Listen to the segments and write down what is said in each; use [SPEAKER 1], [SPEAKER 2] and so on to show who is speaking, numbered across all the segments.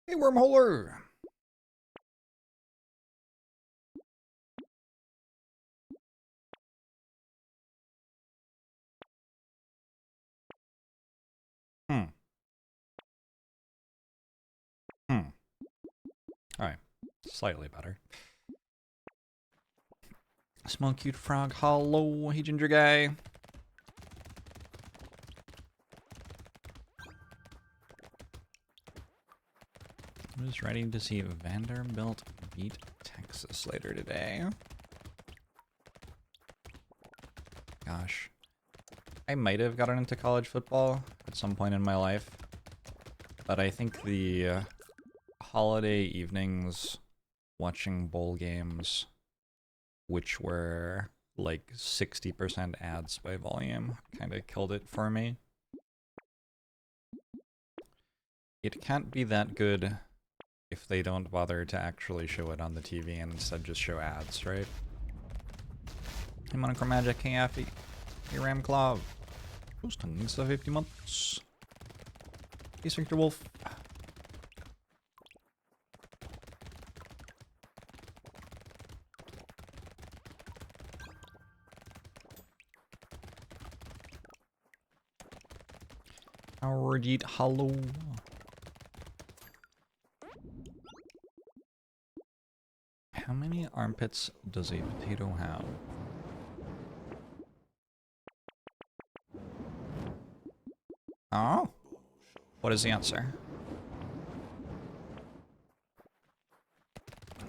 [SPEAKER 1] Hey, wormholer! Hmm. Alright. Slightly better. Small cute frog. Hello, hey ginger guy. I'm just ready to see Vanderbilt beat Texas later today. Gosh. I might have gotten into college football at some point in my life. But I think the holiday evenings watching bowl games, which were like 60% ads by volume, kind of killed it for me. It can't be that good if they don't bother to actually show it on the TV and instead just show ads, right? Hey Monochromagic, hey Affy, hey Ramclaw, who's tonguing stuff 50 months? Hey Victor Wolf. Howard Yeet, hello. How many armpits does a potato have? Oh? What is the answer?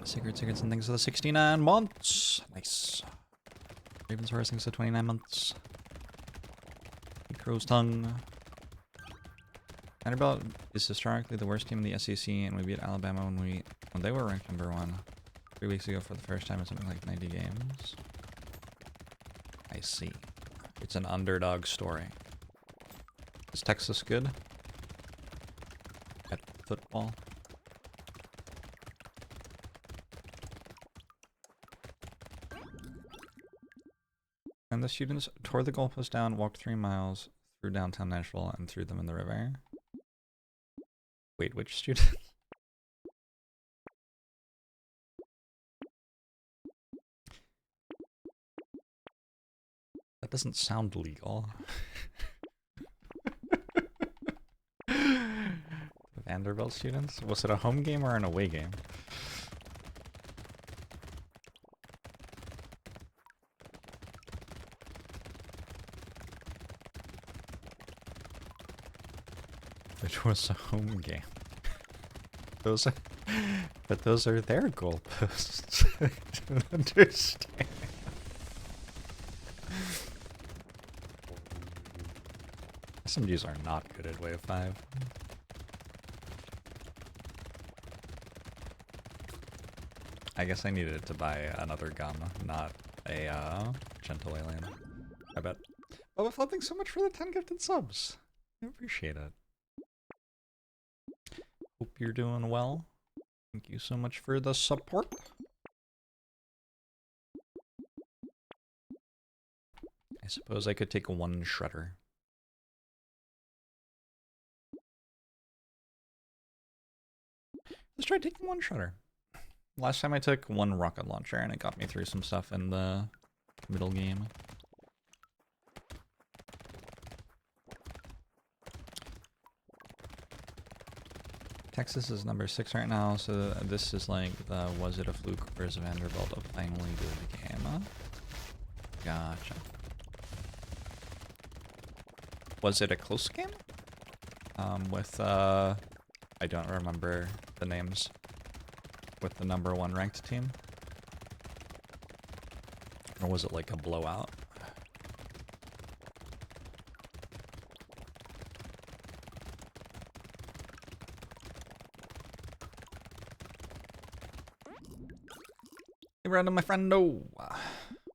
[SPEAKER 1] Secret tickets and things for the 69 months. Nice. Raven's Horse things to 29 months. Crow's Tongue. Vanderbilt is historically the worst team in the SEC, and we beat Alabama when they were ranked #1 3 weeks ago for the first time in something like 90 games. I see. It's an underdog story. Is Texas good at football? And the students tore the goalpost down, walked 3 miles through downtown Nashville, and threw them in the river. Wait, which student? That doesn't sound legal. Vanderbilt students? Was it a home game or an away game? Which was a home game. Those are, but those are their goalposts. I don't understand. SMGs are not good at Wave 5. I guess I needed to buy another gun, not a gentle alien. I bet. Oh, with thanks so much for the 10 gifted subs. I appreciate it. Hope you're doing well. Thank you so much for the support. I suppose I could take one shredder. Let's try taking one shredder. Last time I took one rocket launcher and it got me through some stuff in the middle game. Texas is number 6 right now, so this is like the was it a fluke or is Vanderbilt a finally good game? Huh? Gotcha. Was it a close game? With I don't remember the names. With the #1 ranked team? Or was it like a blowout? Hey Brandon, my friend, no.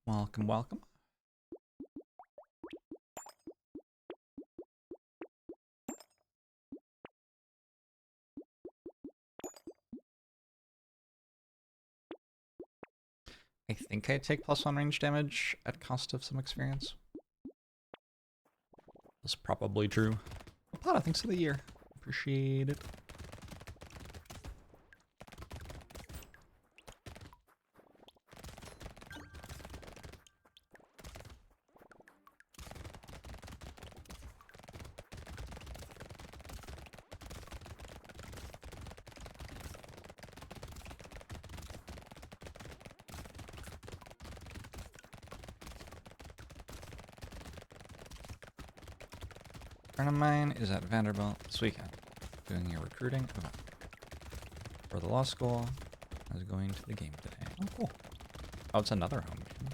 [SPEAKER 1] Welcome, welcome. I think I take +1 range damage at cost of some experience. That's probably true. Plata, thanks for the year. Appreciate it. friend of mine is at Vanderbilt this weekend, doing a recruiting event for the law school. I was going to the game today. Oh, cool. Oh, it's another home game.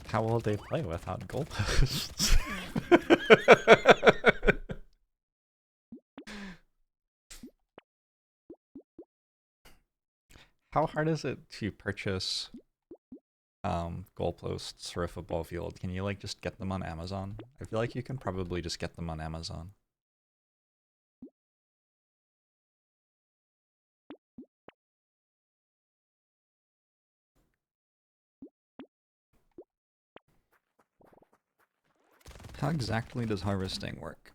[SPEAKER 1] How will they play without goalposts? How hard is it to purchase goalposts for a football field? Can you like just get them on Amazon? I feel like you can probably just get them on Amazon. How exactly does harvesting work?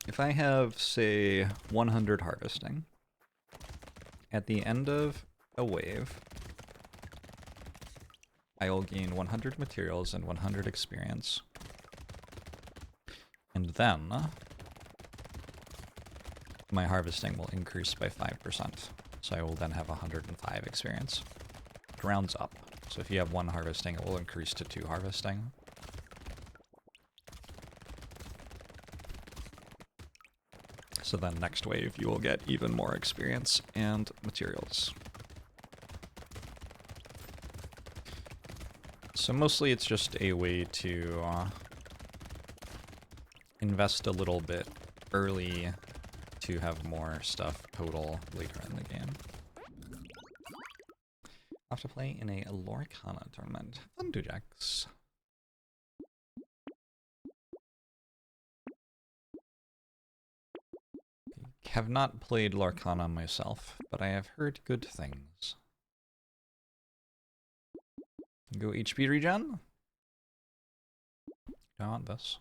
[SPEAKER 1] If I have, say, 100 harvesting, at the end of a wave, I will gain 100 materials and 100 experience. And then my harvesting will increase by 5%. So I will then have 105 experience. It rounds up. So if you have 1 harvesting, it will increase to 2 harvesting. So then next wave, you will get even more experience and materials. So mostly it's just a way to invest a little bit early to have more stuff total later in the game. I'll have to play in a Lorcana tournament. Fun, Dujax. Have not played Lorcana myself, but I have heard good things. Go HP regen? Do I want this?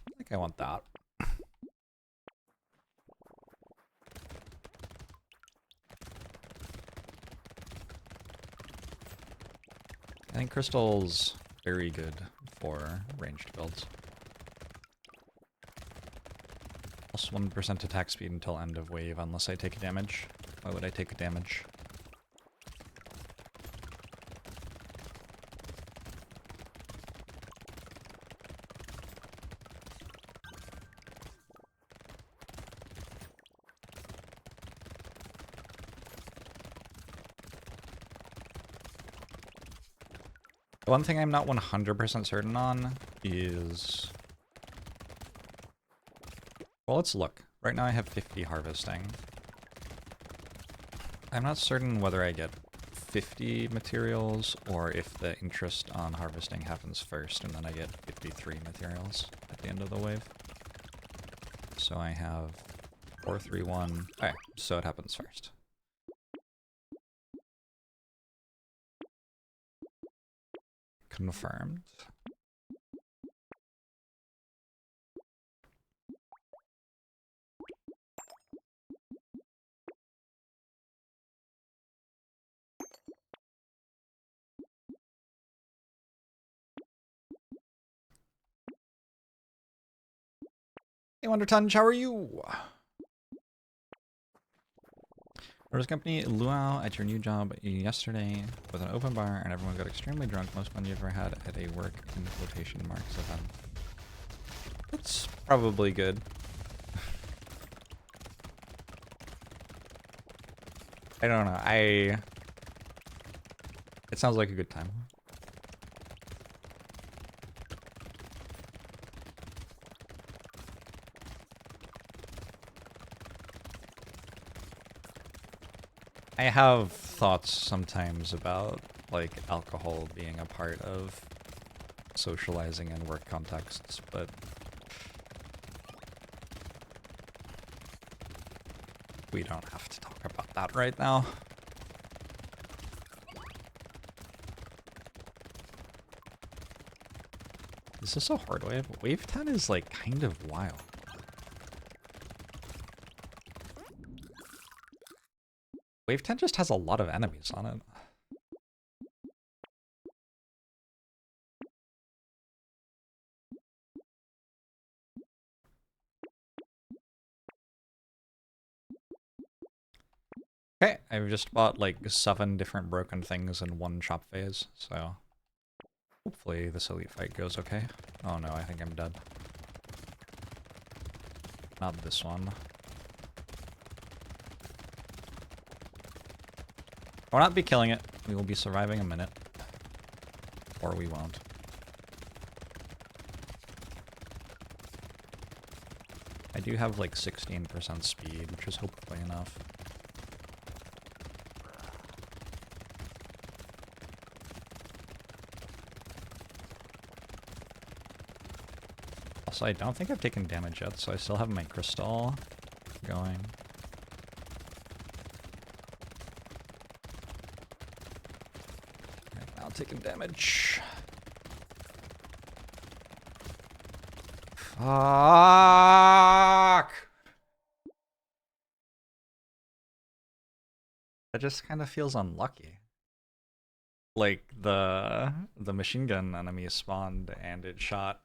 [SPEAKER 1] I think I want that. I think Crystal's very good for ranged builds. Plus 1% attack speed until end of wave unless I take damage. Why would I take damage? The one thing I'm not 100% certain on is... Well, let's look. Right now I have 50 harvesting. I'm not certain whether I get 50 materials or if the interest on harvesting happens first and then I get 53 materials at the end of the wave. So I have 431. Okay, so it happens first. Confirmed. Hey Wonderton, how are you? There was company luau at your new job yesterday with an open bar and everyone got extremely drunk. Most fun you ever had at a work in quotation marks event. That's probably good. I don't know. It sounds like a good time. I have thoughts sometimes about, like, alcohol being a part of socializing in work contexts, but we don't have to talk about that right now. Is this a hard wave? Wave 10 is, like, kind of wild. Wave 10 just has a lot of enemies on it. Okay, I've just bought like 7 different broken things in one chop phase, so hopefully this elite fight goes okay. Oh no, I think I'm dead. Not this one. We'll not be killing it. We will be surviving a minute. Or we won't. I do have like 16% speed, which is hopefully enough. Also, I don't think I've taken damage yet, so I still have my crystal going. Right, now taking damage. Fuck! That just kind of feels unlucky. Like the machine gun enemy spawned and it shot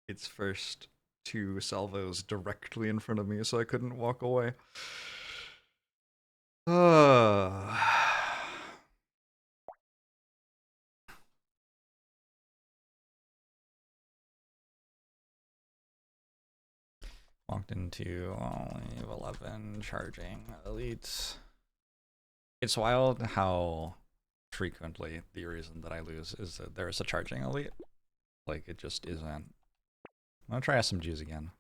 [SPEAKER 1] its first 2 salvos directly in front of me, so I couldn't walk away. Walked into only 11 charging elites. It's wild how frequently the reason that I lose is that there's a charging elite. Like, it just isn't. I'm gonna try SMGs again.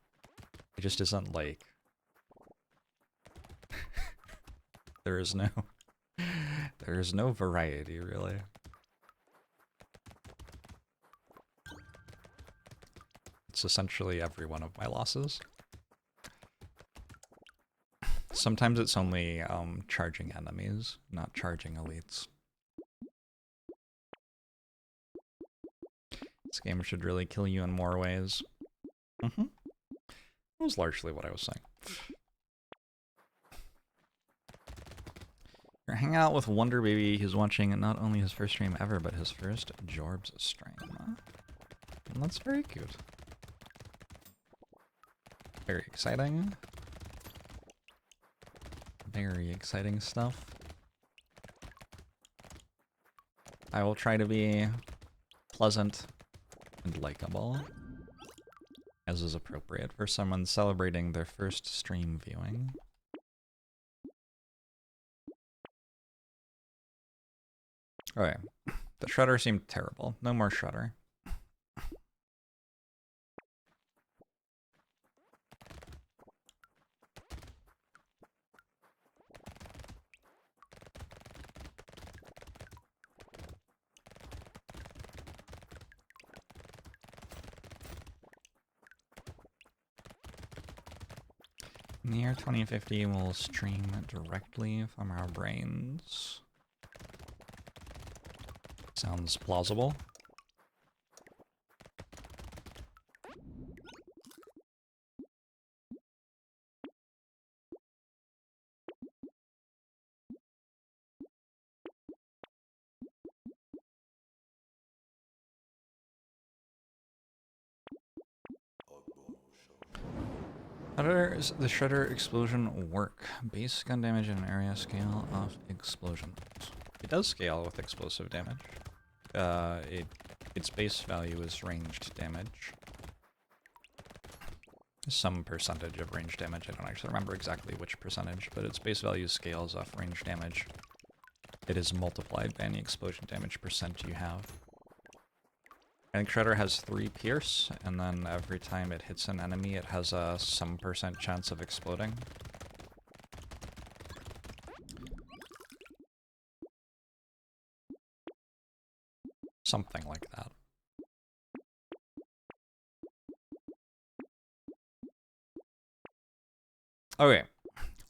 [SPEAKER 1] It just isn't like... there is no variety, really. It's essentially every one of my losses. Sometimes it's only charging enemies, not charging elites. This game should really kill you in more ways. That was largely what I was saying. You're hanging out with Wonder Baby. He's watching not only his first stream ever, but his first JORBS stream. And that's very cute. Very exciting. Very exciting stuff. I will try to be pleasant and likable, as is appropriate for someone celebrating their first stream viewing. Okay, the Shredder seemed terrible. No more Shredder. In the year 2050, we'll stream directly from our brains. Sounds plausible. How does the Shredder explosion work? Base gun damage and area scale of explosions. It does scale with explosive damage. Its base value is ranged damage. Some percentage of range damage. I don't actually remember exactly which percentage, but its base value scales off range damage. It is multiplied by any explosion damage percent you have. I think Shredder has 3 pierce, and then every time it hits an enemy, it has a some percent chance of exploding. Something like that. Okay,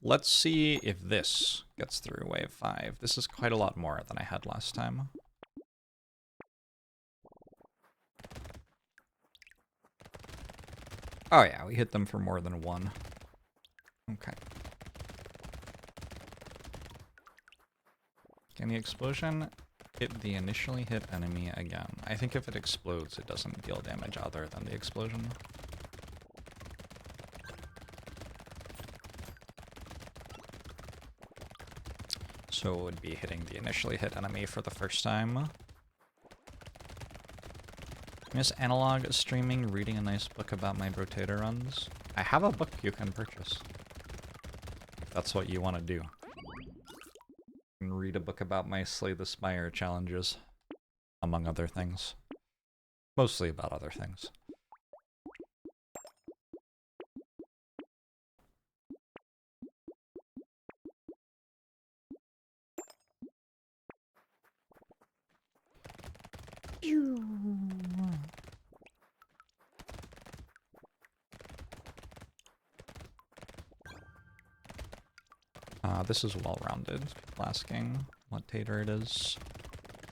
[SPEAKER 1] let's see if this gets through wave 5. This is quite a lot more than I had last time. Oh yeah, we hit them for more than 1. Okay. Can the explosion hit the initially hit enemy again? I think if it explodes, it doesn't deal damage other than the explosion. So it would be hitting the initially hit enemy for the first time. Miss Analog streaming, reading a nice book about my Brotato runs. I have a book you can purchase. If that's what you want to do. You can read a book about my Slay the Spire challenges. Among other things. Mostly about other things. This is well-rounded. People asking what tater it is.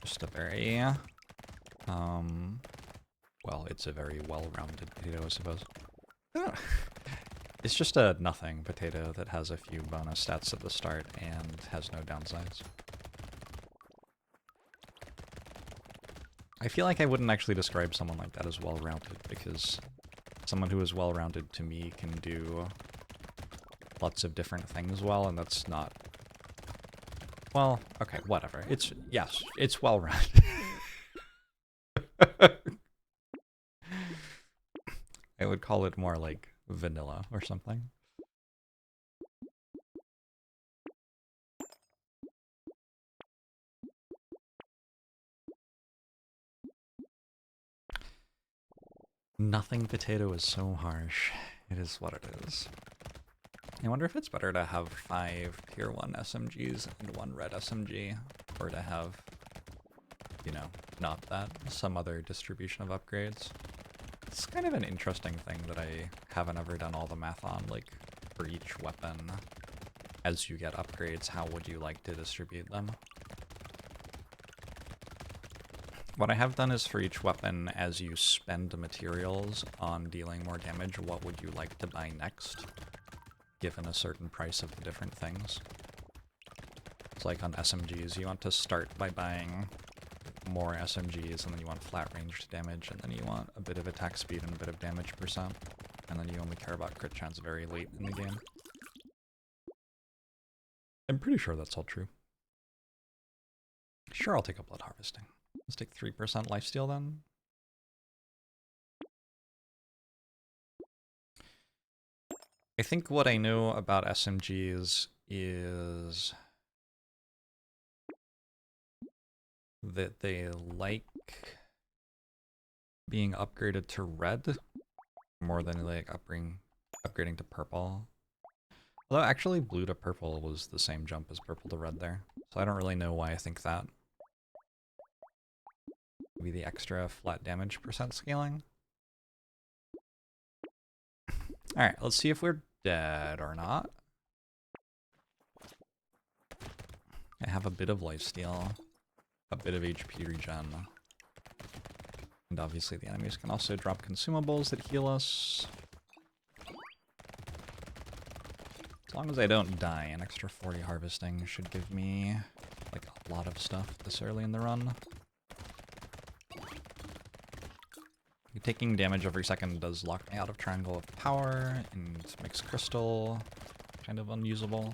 [SPEAKER 1] Just a very, well, it's a very well-rounded potato, I suppose. It's just a nothing potato that has a few bonus stats at the start and has no downsides. I feel like I wouldn't actually describe someone like that as well-rounded, because someone who is well-rounded to me can do lots of different things well, and that's not... Well, okay, whatever. Yes, it's well-rounded. I would call it more like vanilla or something. Nothing potato is so harsh. It is what it is. I wonder if it's better to have 5 tier 1 SMGs and 1 red SMG, or to have, you know, not that, some other distribution of upgrades. It's kind of an interesting thing that I haven't ever done all the math on, like, for each weapon, as you get upgrades, how would you like to distribute them? What I have done is for each weapon, as you spend materials on dealing more damage, what would you like to buy next, given a certain price of the different things. It's like on SMGs, you want to start by buying more SMGs, and then you want flat ranged damage, and then you want a bit of attack speed and a bit of damage percent, and then you only care about crit chance very late in the game. I'm pretty sure that's all true. Sure, I'll take a blood harvesting. Let's take 3% lifesteal then. I think what I know about SMGs is that they like being upgraded to red more than like upgrading to purple. Although actually blue to purple was the same jump as purple to red there. So I don't really know why I think that. Maybe the extra flat damage percent scaling. Alright, let's see if we're dead or not. I have a bit of lifesteal, a bit of HP regen. And obviously the enemies can also drop consumables that heal us. As long as I don't die, an extra 40 harvesting should give me like a lot of stuff this early in the run. Taking damage every second does lock me out of Triangle of Power and makes Crystal kind of unusable.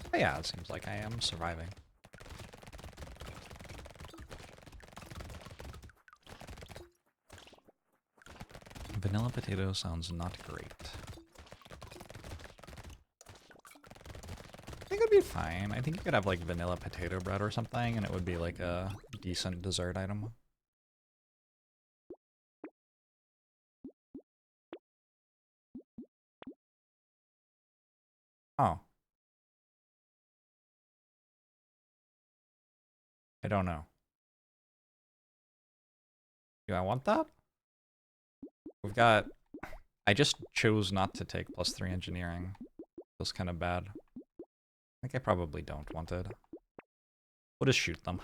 [SPEAKER 1] But yeah, it seems like I am surviving. Vanilla potato sounds not great. I think it'd be fine. I think you could have like vanilla potato bread or something and it would be like a decent dessert item. Oh. I don't know. Do I want that? We've got... I just chose not to take +3 engineering. Feels kind of bad. I think I probably don't want it. We'll just shoot them.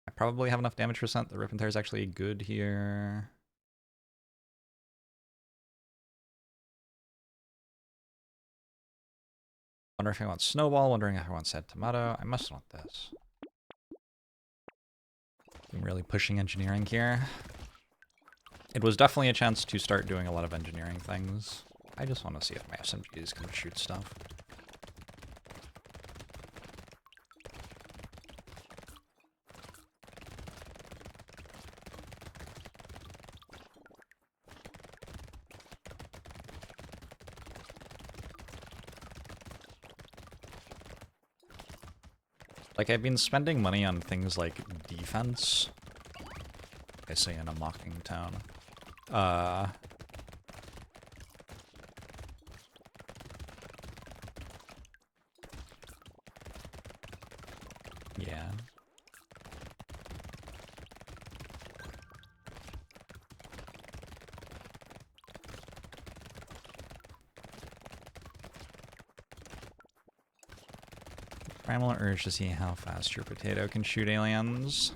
[SPEAKER 1] I probably have enough damage percent. The Rip and Tear is actually good here. Wonder if I want Snowball, wondering if I want Sad Tomato. I must want this. I'm really pushing engineering here. It was definitely a chance to start doing a lot of engineering things. I just want to see if my SMGs can shoot stuff. Like, I've been spending money on things like defense. I say in a mocking tone. Yeah. Primal urge to see how fast your potato can shoot aliens.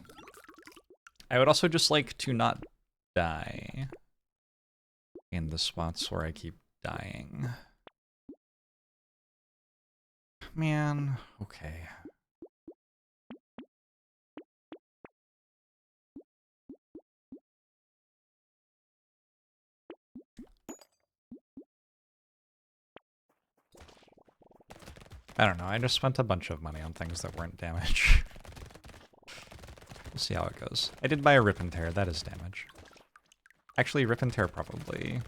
[SPEAKER 1] I would also just like to not die in the spots where I keep dying. Man, okay. I don't know, I just spent a bunch of money on things that weren't damage. We'll see how it goes. I did buy a rip and tear, that is damage. Actually, rip and tear probably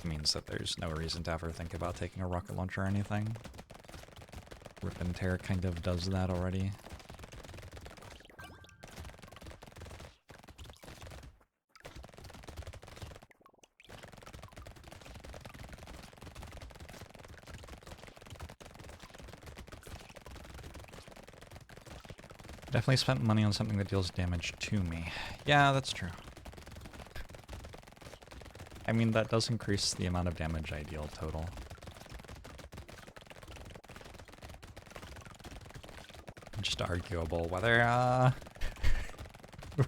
[SPEAKER 1] means that there's no reason to ever think about taking a rocket launcher or anything. Rip and tear kind of does that already. Definitely spent money on something that deals damage to me. Yeah, that's true. I mean, that does increase the amount of damage I deal total. Just arguable whether,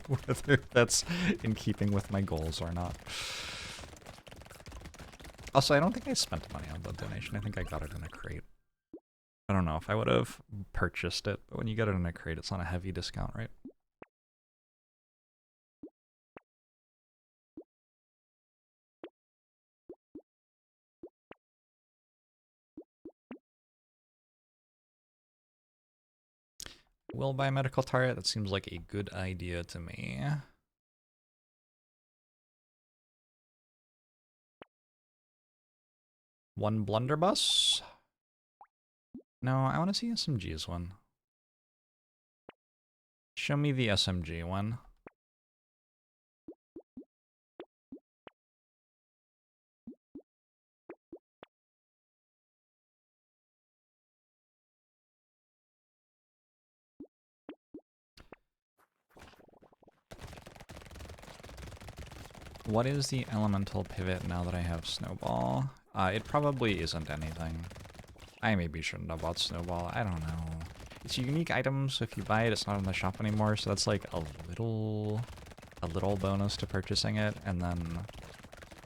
[SPEAKER 1] whether that's in keeping with my goals or not. Also, I don't think I spent money on the donation. I think I got it in a crate. I don't know if I would have purchased it, but when you get it in a crate, it's on a heavy discount, right? Will buy a medical turret. That seems like a good idea to me. One blunderbuss? No, I want to see SMG's one. Show me the SMG one. What is the elemental pivot now that I have Snowball? It probably isn't anything. I maybe shouldn't have bought Snowball. I don't know. It's a unique item, so if you buy it, it's not in the shop anymore, so that's like a little bonus to purchasing it, and then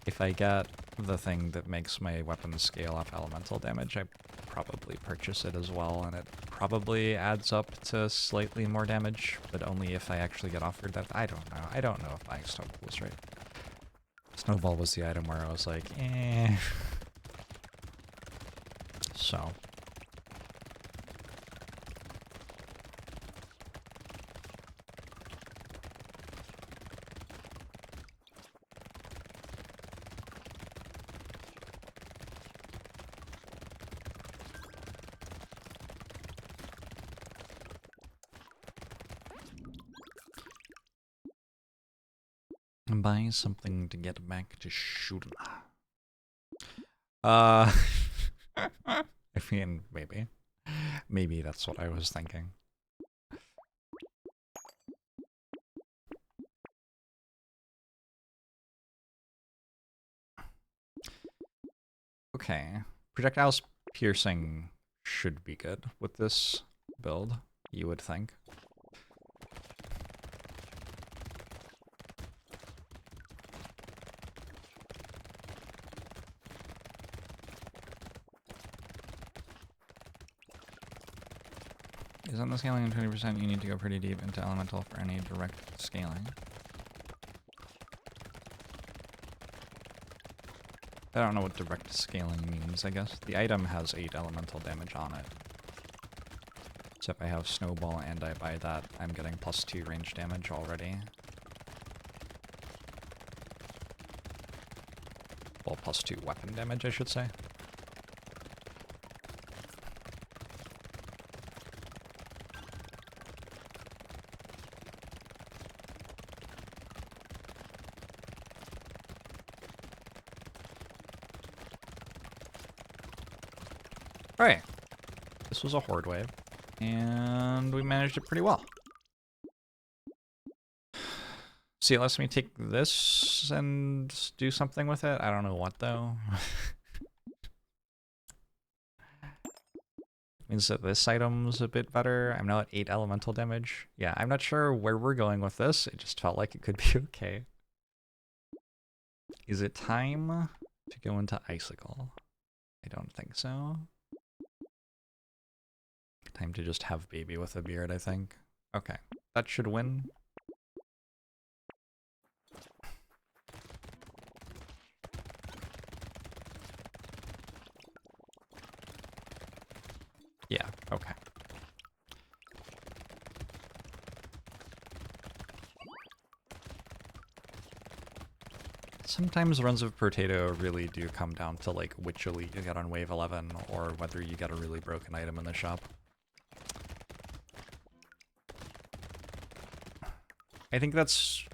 [SPEAKER 1] if I get the thing that makes my weapons scale off elemental damage, I probably purchase it as well, and it probably adds up to slightly more damage, but only if I actually get offered that. I don't know. I don't know if buying Snowball was right. Snowball was the item where I was like, eh. So. I'm buying something to get back to shooting. I mean, maybe. Maybe that's what I was thinking. Okay. Projectiles piercing should be good with this build, you would think. Isn't the scaling in 20%? You need to go pretty deep into elemental for any direct scaling. I don't know what direct scaling means, I guess. The item has 8 elemental damage on it. So if I have Snowball and I buy that, I'm getting +2 range damage already. Well, +2 weapon damage, I should say. Alright. This was a horde wave. And we managed it pretty well. See, it lets me take this and do something with it. I don't know what, though. Means that this item's a bit better. I'm now at 8 elemental damage. Yeah, I'm not sure where we're going with this. It just felt like it could be okay. Is it time to go into Icicle? I don't think so. Time to just have baby with a beard, I think. Okay, that should win. Yeah, okay. Sometimes runs of Brotato really do come down to like which elite you get on wave 11 or whether you get a really broken item in the shop. I think that's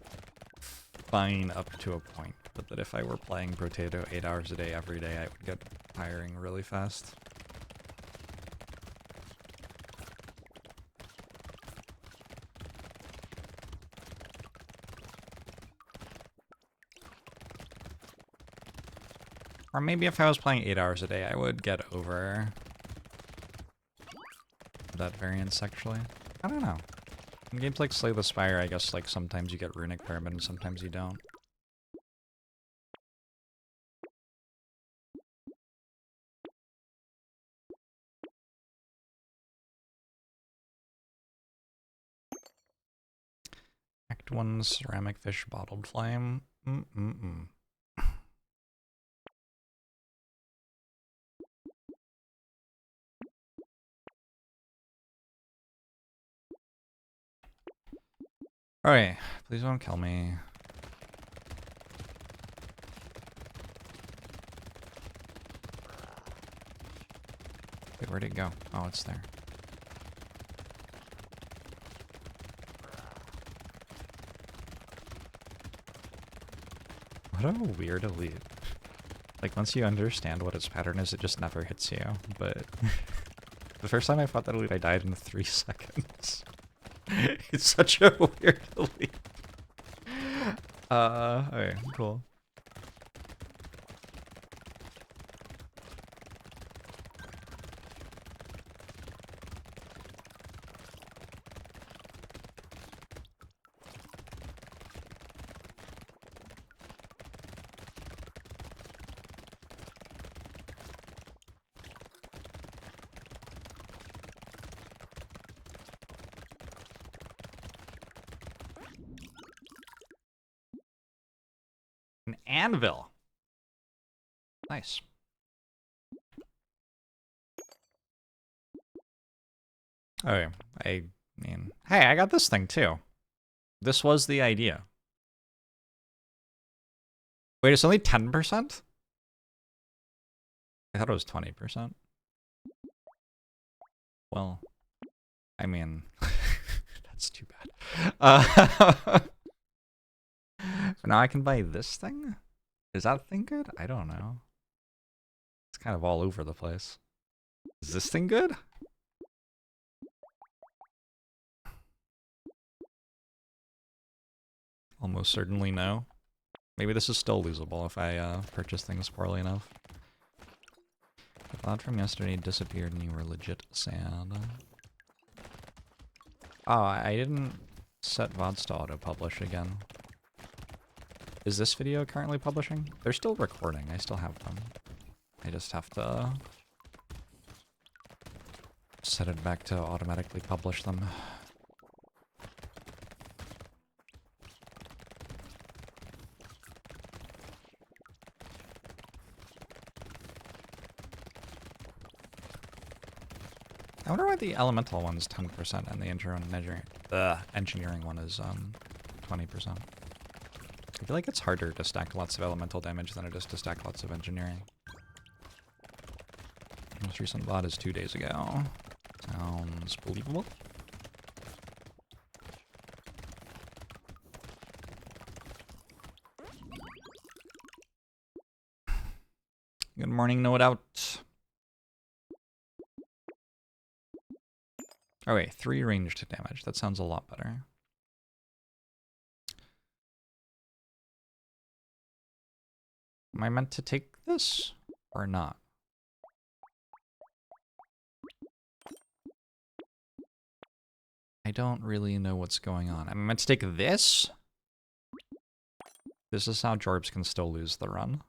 [SPEAKER 1] fine up to a point, but that if I were playing Brotato 8 hours a day every day, I would get tiring really fast. Or maybe if I was playing 8 hours a day, I would get over that variance, actually. I don't know. In games like Slay the Spire, I guess like sometimes you get Runic Pyramid and sometimes you don't. Act 1 Ceramic Fish Bottled Flame. Alright, please don't kill me. Wait, where'd it go? Oh, it's there. What a weird elite. Like, once you understand what its pattern is, it just never hits you, but... The first time I fought that elite, I died in 3 seconds. It's such a weird elite. Okay, cool. An anvil. Nice. Okay, I mean, hey, I got this thing too. This was the idea. Wait, it's only 10%? I thought it was 20%. Well, I mean, that's too bad. So now I can buy this thing? Is that thing good? I don't know. It's kind of all over the place. Is this thing good? Almost certainly no. Maybe this is still losable if I purchase things poorly enough. The cloud from yesterday disappeared and you were legit sad. Oh, I didn't set VODs to auto-publish again. Is this video currently publishing? They're still recording, I still have them. I just have to set it back to automatically publish them. swear the elemental one's 10% and the engineering one is 20%. I feel like it's harder to stack lots of elemental damage than it is to stack lots of engineering. Most recent bot is 2 days ago. Sounds believable. Good morning, no doubt. Okay, 3 ranged damage. That sounds a lot better. Am I meant to take this or not? I don't really know what's going on. Am I meant to take this? This is how Jorbs can still lose the run.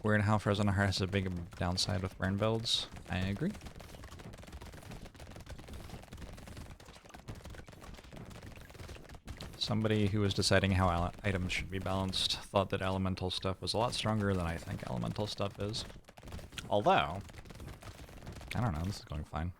[SPEAKER 1] Weird how Frozen Heart has a big downside with burn builds. I agree. Somebody who was deciding how items should be balanced thought that elemental stuff was a lot stronger than I think elemental stuff is. Although, I don't know, this is going fine.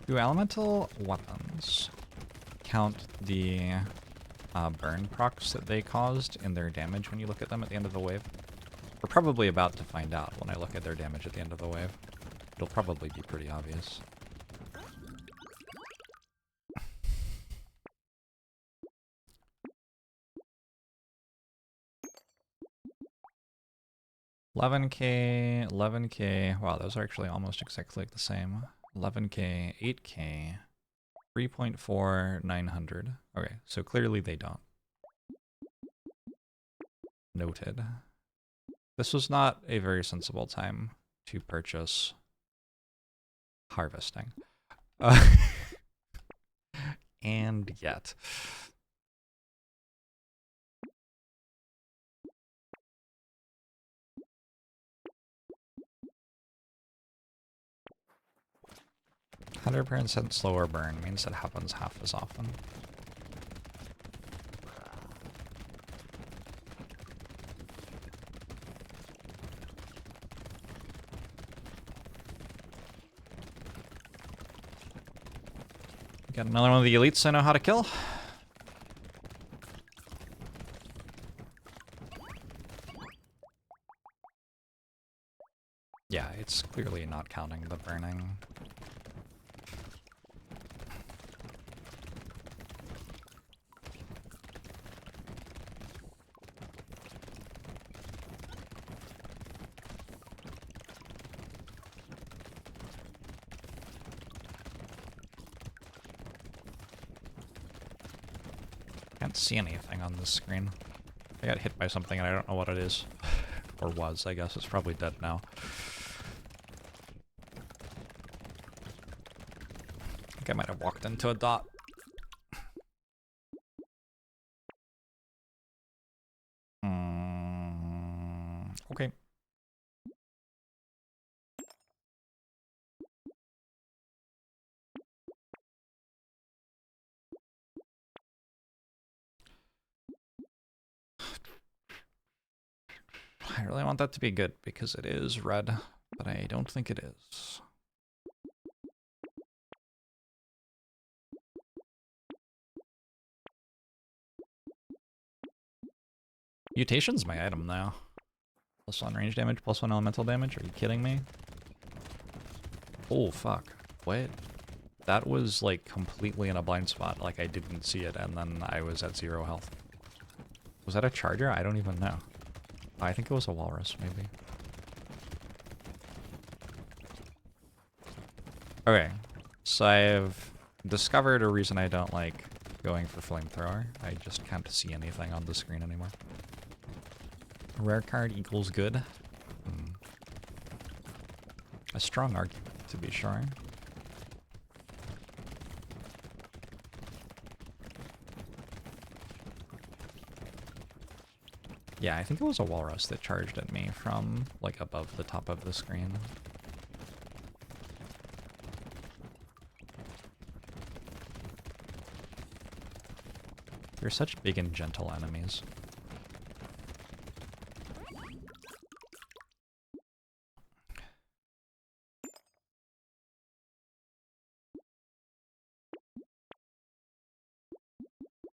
[SPEAKER 1] Do elemental weapons count the burn procs that they caused in their damage when you look at them at the end of the wave? We're probably about to find out when I look at their damage at the end of the wave. It'll probably be pretty obvious. $11K, $11K. Wow, those are actually almost exactly the same. 11K, 8K, 3.4, 900. Okay, so clearly they don't. Noted. This was not a very sensible time to purchase harvesting. And yet. %100% slower burn means it happens half as often. Got another one of the elites I know how to kill. Yeah, it's clearly not counting the burning. Can't see anything on this screen. I got hit by something and I don't know what it is. Or was, I guess. It's probably dead now. I think I might have walked into a dot. Okay. I really want that to be good because it is red, but I don't think it is. Mutation's my item now. +1 range damage, +1 elemental damage. Are you kidding me? Oh, fuck. What? That was like completely in a blind spot. Like I didn't see it and then I was at 0 health. Was that a charger? I don't even know. I think it was a walrus, maybe. Okay, so I have discovered a reason I don't like going for flamethrower. I just can't see anything on the screen anymore. Rare card equals good. A strong argument, to be sure. Yeah, I think it was a walrus that charged at me from, like, above the top of the screen. They're such big and gentle enemies.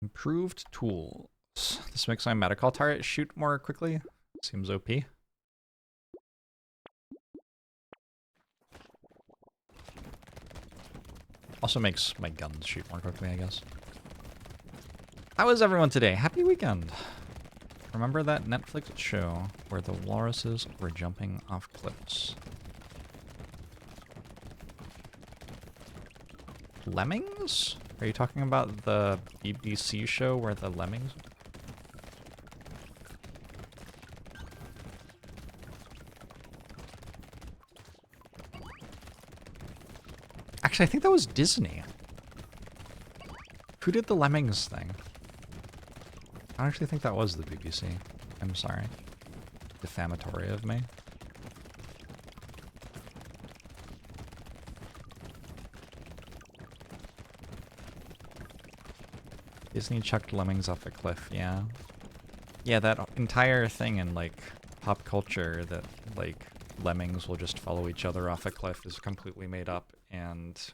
[SPEAKER 1] Improved tools. This makes my medical turret shoot more quickly. Seems OP. Also makes my guns shoot more quickly, I guess. How is everyone today? Happy weekend! Remember that Netflix show where the walruses were jumping off cliffs? Lemmings? Are you talking about the BBC show where the lemmings? Actually, I think that was Disney. Who did the Lemmings thing? I actually think that was the BBC. I'm sorry. Defamatory of me. Disney chucked lemmings off a cliff, yeah. Yeah, that entire thing in, like, pop culture that, like, lemmings will just follow each other off a cliff is completely made up, and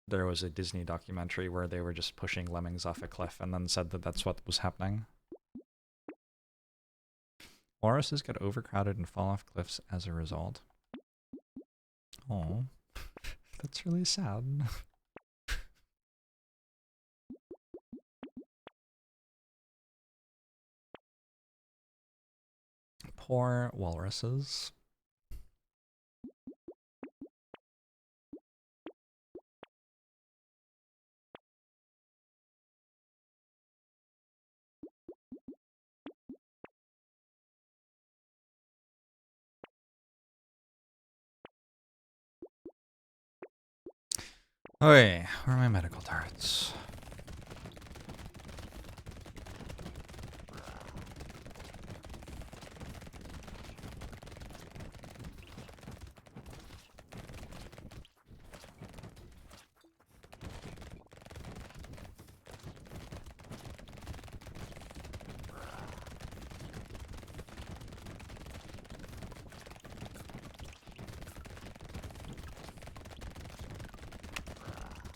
[SPEAKER 1] there was a Disney documentary where they were just pushing lemmings off a cliff and then said that that's what was happening. Walruses get overcrowded and fall off cliffs as a result. Oh, that's really sad. Poor walruses. Okay, where are my medical turrets?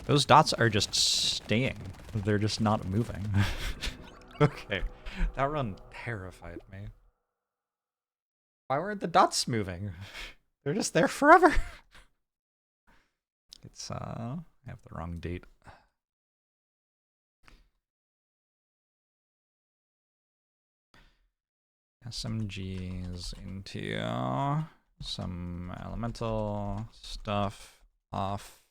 [SPEAKER 1] Those dots are just staying. They're just not moving. Okay, that run terrified me. Why weren't the dots moving? They're just there forever. It's, I have the wrong date. SMGs into some elemental stuff off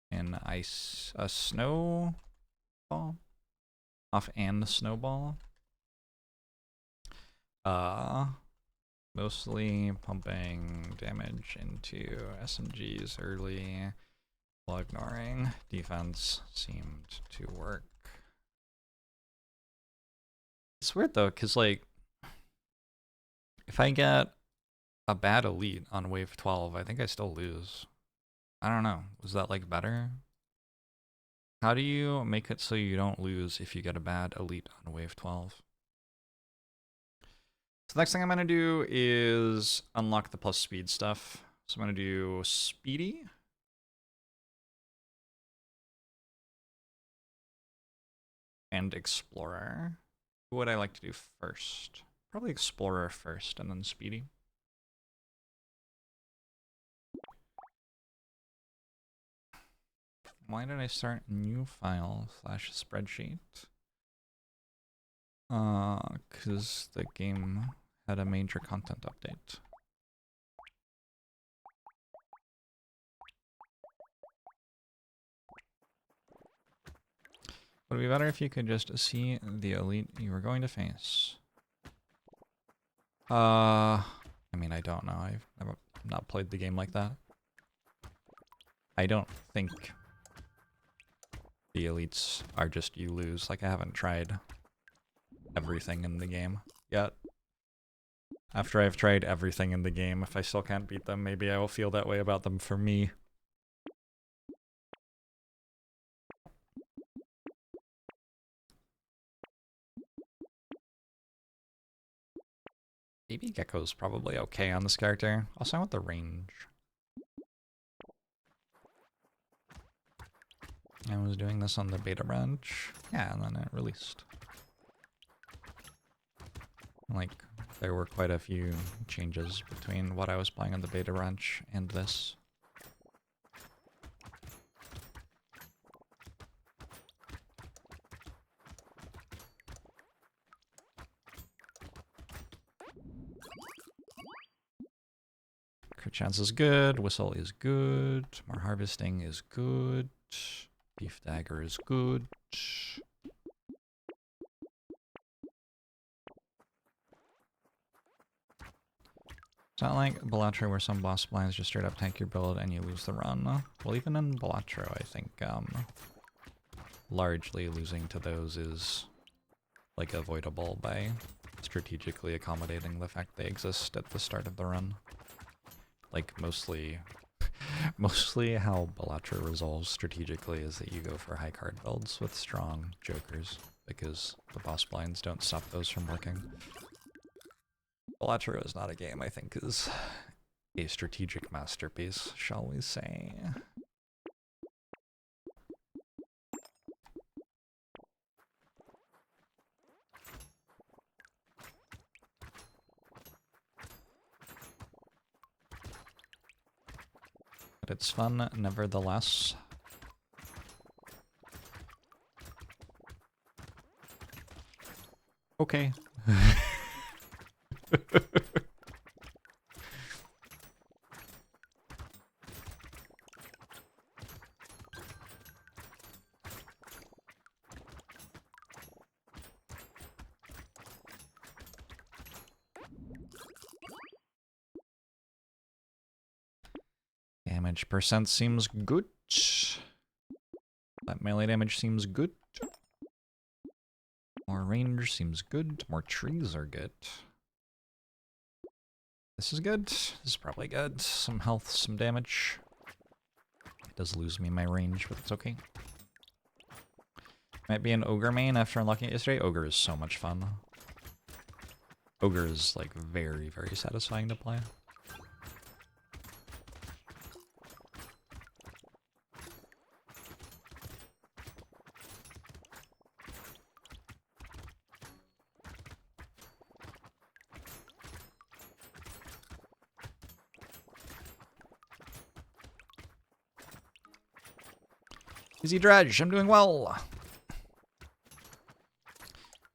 [SPEAKER 1] in ice, a snowball, off and snowball. Mostly pumping damage into SMGs early while ignoring defense seemed to work. It's weird though, cause like, if I get a bad elite on wave 12, I think I still lose. I don't know. Was that like better? How do you make it so you don't lose if you get a bad elite on wave 12? So the next thing I'm going to do is unlock the plus speed stuff. So I'm going to do Speedy. And Explorer. Who would I like to do first? Probably Explorer first and then Speedy. Why did I start new file / spreadsheet? Because the game had a major content update. Would it be better if you could just see the elite you were going to face? I mean, I don't know. I've never not played the game like that. I don't think the elites are just you lose. Like, I haven't tried everything in the game yet. After I've tried everything in the game, if I still can't beat them, maybe I will feel that way about them for me. Baby Gecko's probably okay on this character. Also, I want the range. I was doing this on the beta branch. Yeah, and then it released. Like, there were quite a few changes between what I was playing on the beta branch and this. Crit chance is good, whistle is good, more harvesting is good, beef dagger is good. It's not like Balatro where some boss blinds just straight up tank your build and you lose the run. Well, even in Balatro, I think largely losing to those is like avoidable by strategically accommodating the fact they exist at the start of the run. Like mostly how Balatro resolves strategically is that you go for high card builds with strong jokers because the boss blinds don't stop those from working. Balatro is not a game I think is a strategic masterpiece, shall we say. But it's fun nevertheless. Okay. Damage percent seems good. That melee damage seems good. More range seems good. More trees are good. This is good. This is probably good. Some health, some damage. It does lose me my range, but it's okay. Might be an ogre main after unlocking it yesterday. Ogre is so much fun. Ogre is like very, very satisfying to play. Easy dredge, I'm doing well.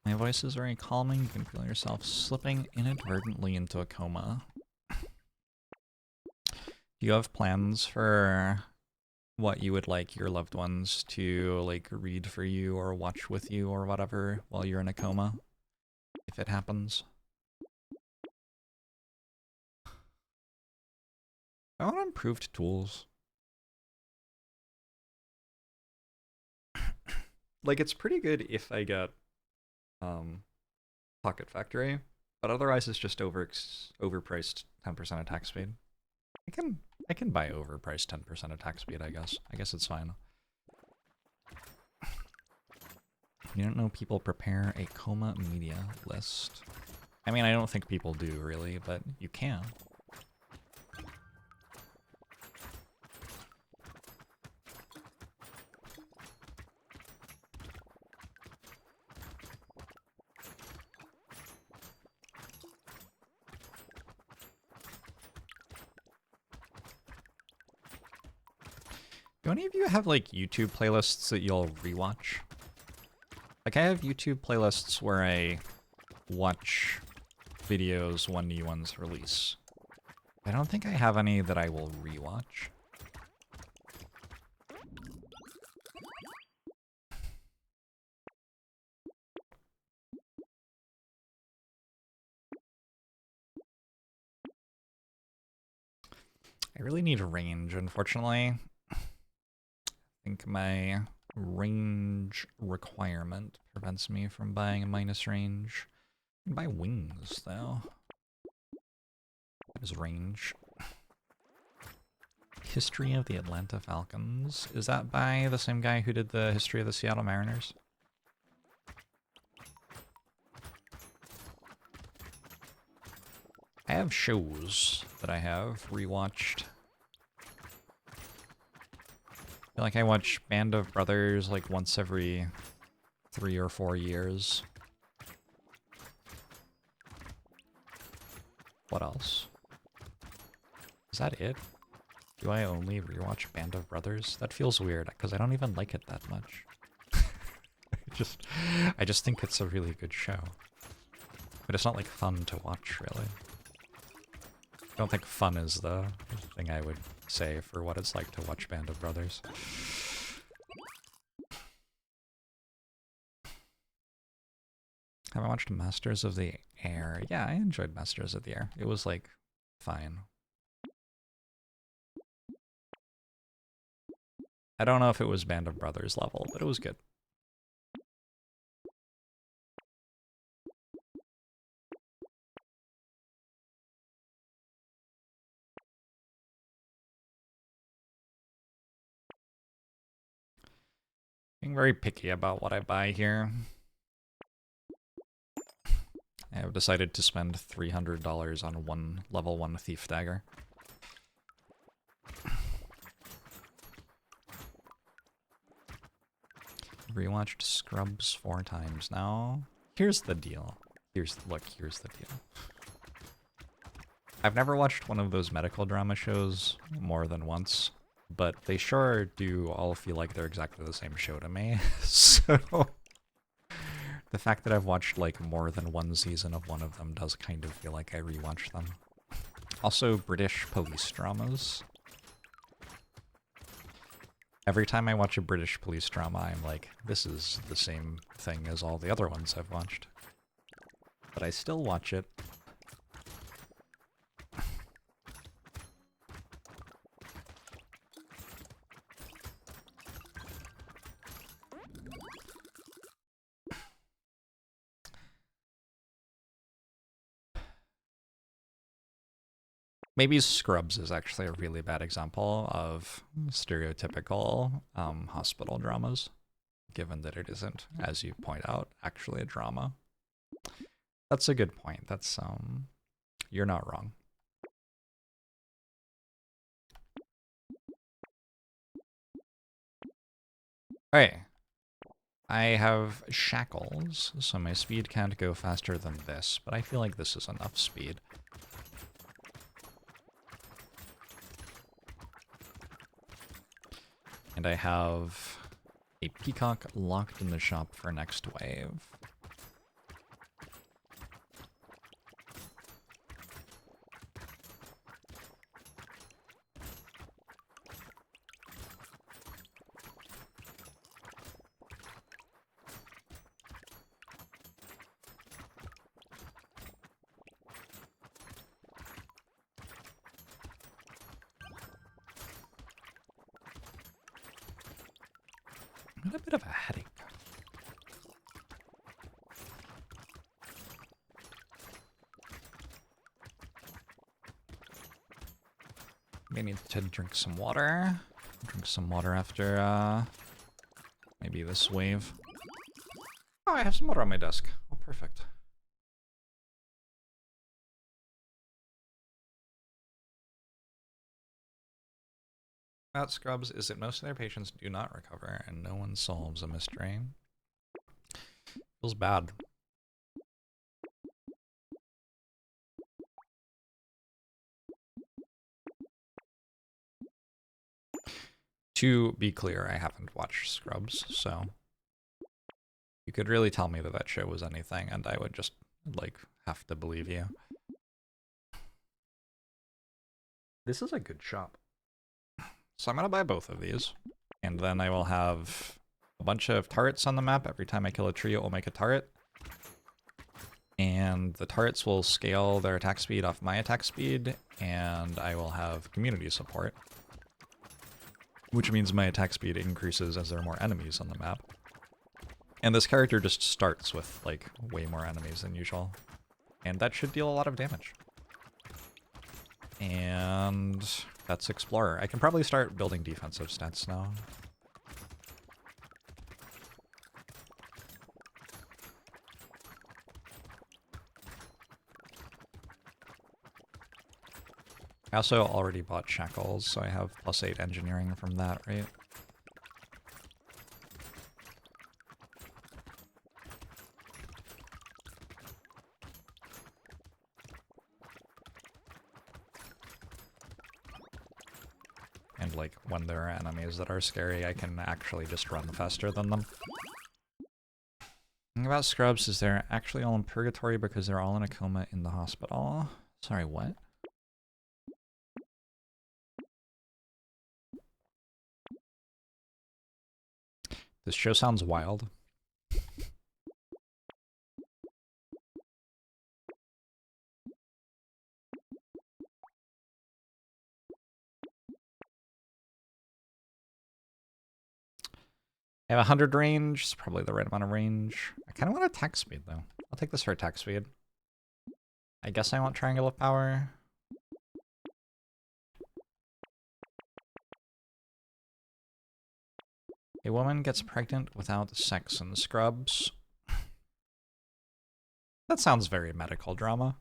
[SPEAKER 1] My voice is very calming. You can feel yourself slipping inadvertently into a coma. Do you have plans for what you would like your loved ones to like read for you or watch with you or whatever while you're in a coma? If it happens. I want improved tools. Like, it's pretty good if I get Pocket Factory, but otherwise it's just overpriced 10% attack speed. I can buy overpriced 10% attack speed, I guess. I guess it's fine. You don't know people prepare a Coma media list. I mean, I don't think people do, really, but you can. Do any of you have, like, YouTube playlists that you'll rewatch? Like, I have YouTube playlists where I watch videos when new ones release. I don't think I have any that I will rewatch. I really need range, unfortunately. I think my range requirement prevents me from buying a minus range. I can buy wings, though. What is range? History of the Atlanta Falcons. Is that by the same guy who did the history of the Seattle Mariners? I have shows that I have rewatched. I feel like I watch Band of Brothers like once every 3 or 4 years. What else? Is that it? Do I only rewatch Band of Brothers? That feels weird, because I don't even like it that much. I just think it's a really good show. But it's not like fun to watch, really. I don't think fun is the thing I would say for what it's like to watch Band of Brothers. Have I watched Masters of the Air? Yeah, I enjoyed Masters of the Air. It was, like, fine. I don't know if it was Band of Brothers level, but it was good. Being very picky about what I buy here. I have decided to spend $300 on one level 1 Thief Dagger. Rewatched Scrubs 4 times now. Here's the deal. Here's the deal. I've never watched one of those medical drama shows more than once, but they sure do all feel like they're exactly the same show to me. So the fact that I've watched like more than one season of one of them does kind of feel like I rewatched them. Also, British police dramas. Every time I watch a British police drama, I'm like, this is the same thing as all the other ones I've watched. But I still watch it. Maybe Scrubs is actually a really bad example of stereotypical hospital dramas, given that it isn't, as you point out, actually a drama. That's a good point. That's, you're not wrong. Hey, I have shackles, so my speed can't go faster than this, but I feel like this is enough speed. And I have a peacock locked in the shop for next wave. I got a bit of a headache. May need to drink some water. Drink some water after maybe this wave. Oh, I have some water on my desk. Oh, perfect. About Scrubs is that most of their patients do not recover and no one solves a mystery. Feels bad. To be clear, I haven't watched Scrubs, so you could really tell me that that show was anything and I would just, like, have to believe you. This is a good shop. So I'm gonna buy both of these, and then I will have a bunch of turrets on the map. Every time I kill a tree, it will make a turret. And the turrets will scale their attack speed off my attack speed, and I will have community support. Which means my attack speed increases as there are more enemies on the map. And this character just starts with, like, way more enemies than usual. And that should deal a lot of damage. And that's Explorer. I can probably start building defensive stats now. I also already bought Shackles, so I have +8 engineering from that, right? And like, when there are enemies that are scary, I can actually just run faster than them. Thing about scrubs is they're actually all in purgatory because they're all in a coma in the hospital. Sorry, what? This show sounds wild. I have 100 range. It's probably the right amount of range. I kind of want attack speed, though. I'll take this for attack speed. I guess I want triangle of power. A woman gets pregnant without sex in scrubs. That sounds very medical drama.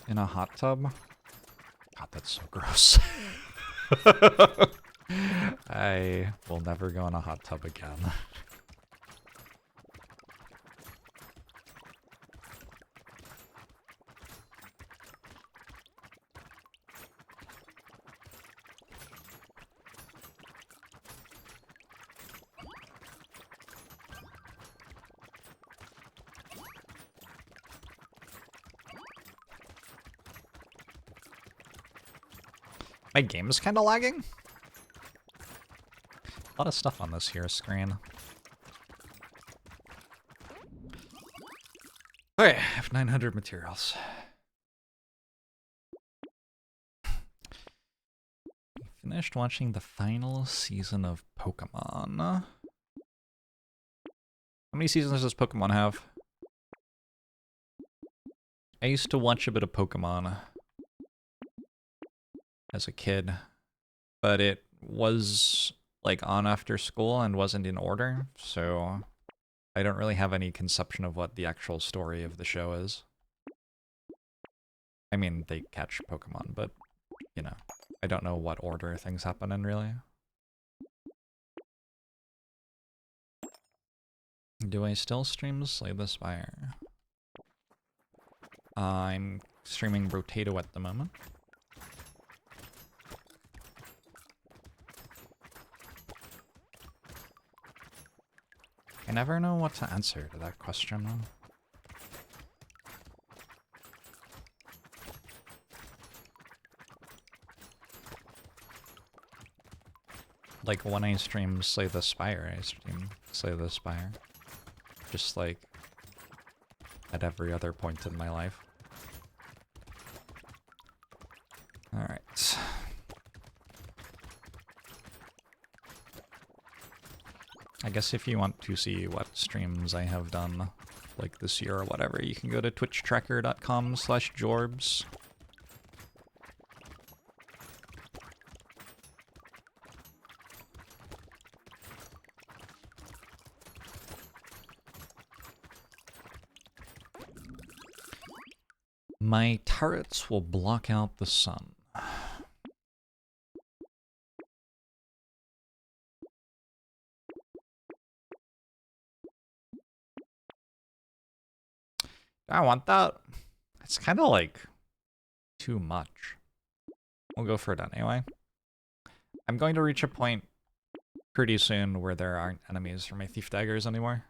[SPEAKER 1] In a hot tub? God, that's so gross. I will never go in a hot tub again. My game is kind of lagging. A lot of stuff on this here screen. Okay, I have 900 materials. Finished watching the final season of Pokemon. How many seasons does Pokemon have? I used to watch a bit of Pokemon as a kid, but it was like on after school and wasn't in order, so I don't really have any conception of what the actual story of the show is. I mean, they catch Pokemon, but, you know, I don't know what order things happen in, really. Do I still stream Slay the Spire? I'm streaming Brotato at the moment. I never know what to answer to that question. Like, when I stream Slay the Spire, I stream Slay the Spire. Just like, at every other point in my life. Alright. I guess if you want to see what streams I have done, like this year or whatever, you can go to twitchtracker.com/jorbs. My turrets will block out the sun. I want that. It's kind of like too much. We'll go for it anyway. I'm going to reach a point pretty soon where there aren't enemies for my thief daggers anymore.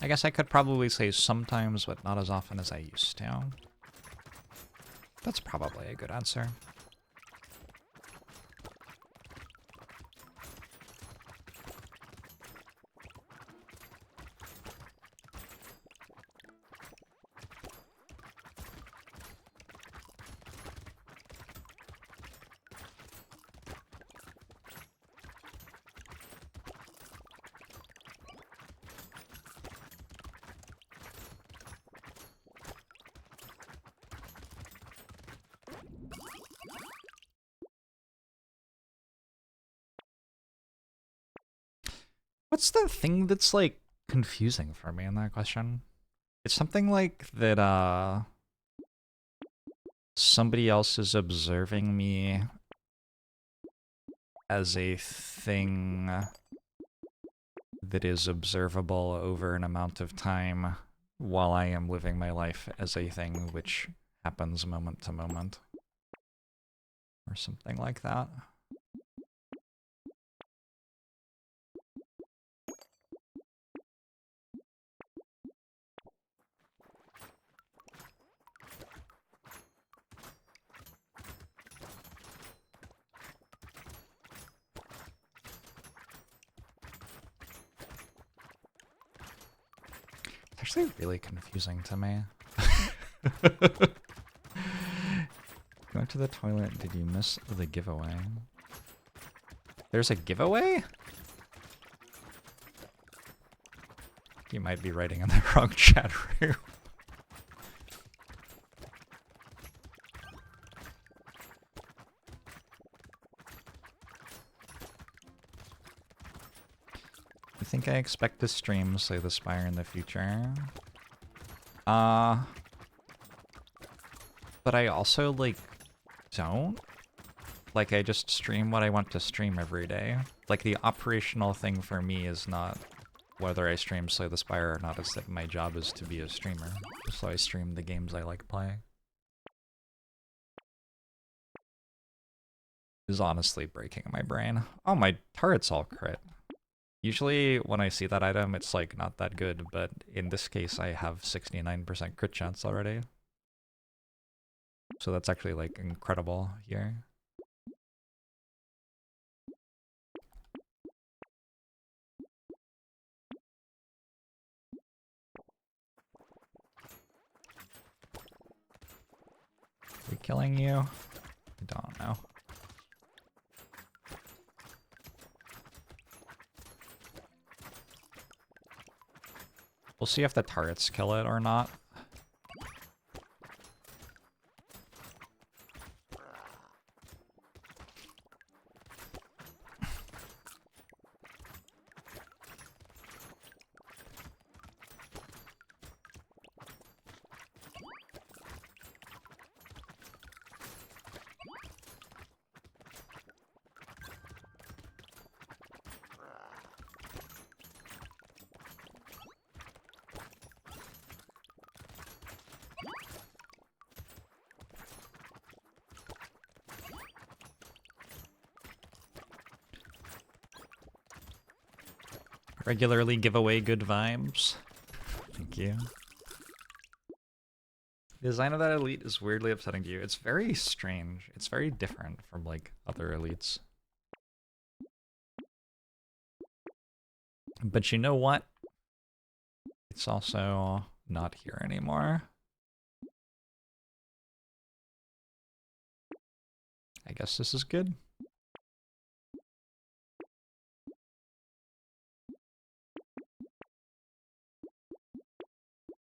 [SPEAKER 1] I guess I could probably say sometimes, but not as often as I used to. That's probably a good answer. What's the thing that's, like, confusing for me in that question? It's something like that, somebody else is observing me as a thing that is observable over an amount of time while I am living my life as a thing which happens moment to moment. Or something like that. It's actually really confusing to me. Go to the toilet, did you miss the giveaway? There's a giveaway? You might be writing in the wrong chat room. I think I expect to stream Slay the Spire in the future. But I also, like, don't. Like, I just stream what I want to stream every day. Like, the operational thing for me is not whether I stream Slay the Spire or not, it's that my job is to be a streamer. So I stream the games I like playing. This is honestly breaking my brain. Oh, my turret's all crit. Usually when I see that item, it's like not that good, but in this case I have 69% crit chance already. So that's actually like incredible here. Are we killing you? I don't know. We'll see if the turrets kill it or not. Regularly give away good vibes. Thank you. The design of that elite is weirdly upsetting to you. It's very strange. It's very different from, like, other elites. But you know what? It's also not here anymore. I guess this is good.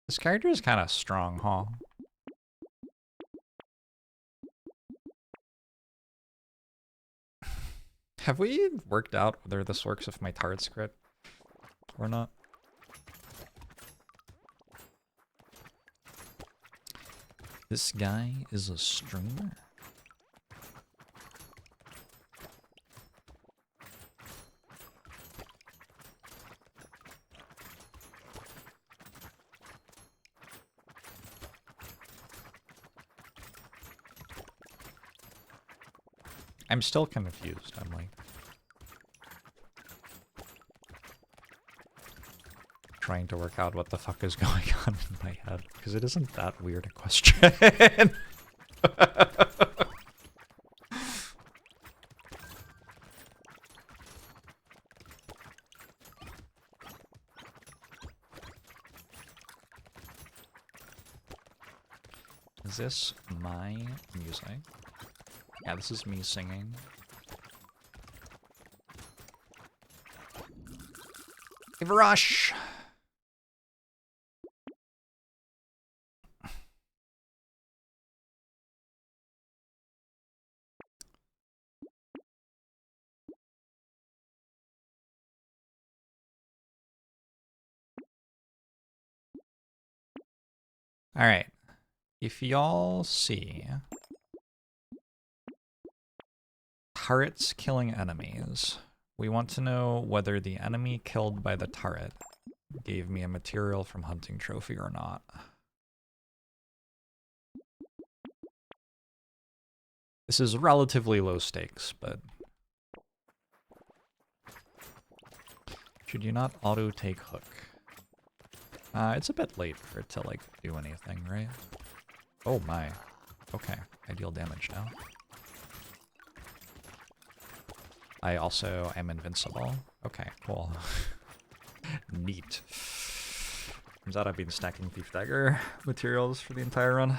[SPEAKER 1] This character is kind of strong, huh? Have we worked out whether this works if my turret's crit or not? This guy is a streamer. I'm still confused. I'm like trying to work out what the fuck is going on in my head, because it isn't that weird a question. Is this my music? Yeah, this is me singing. Give a rush! Alright. If y'all see turrets killing enemies, we want to know whether the enemy killed by the turret gave me a material from hunting trophy or not. This is relatively low stakes, but should you not auto take hook? It's a bit late for it to like do anything, right? Oh my. Okay, I deal damage now. I also am invincible. Okay, cool. Neat. Turns out I've been stacking thief dagger materials for the entire run.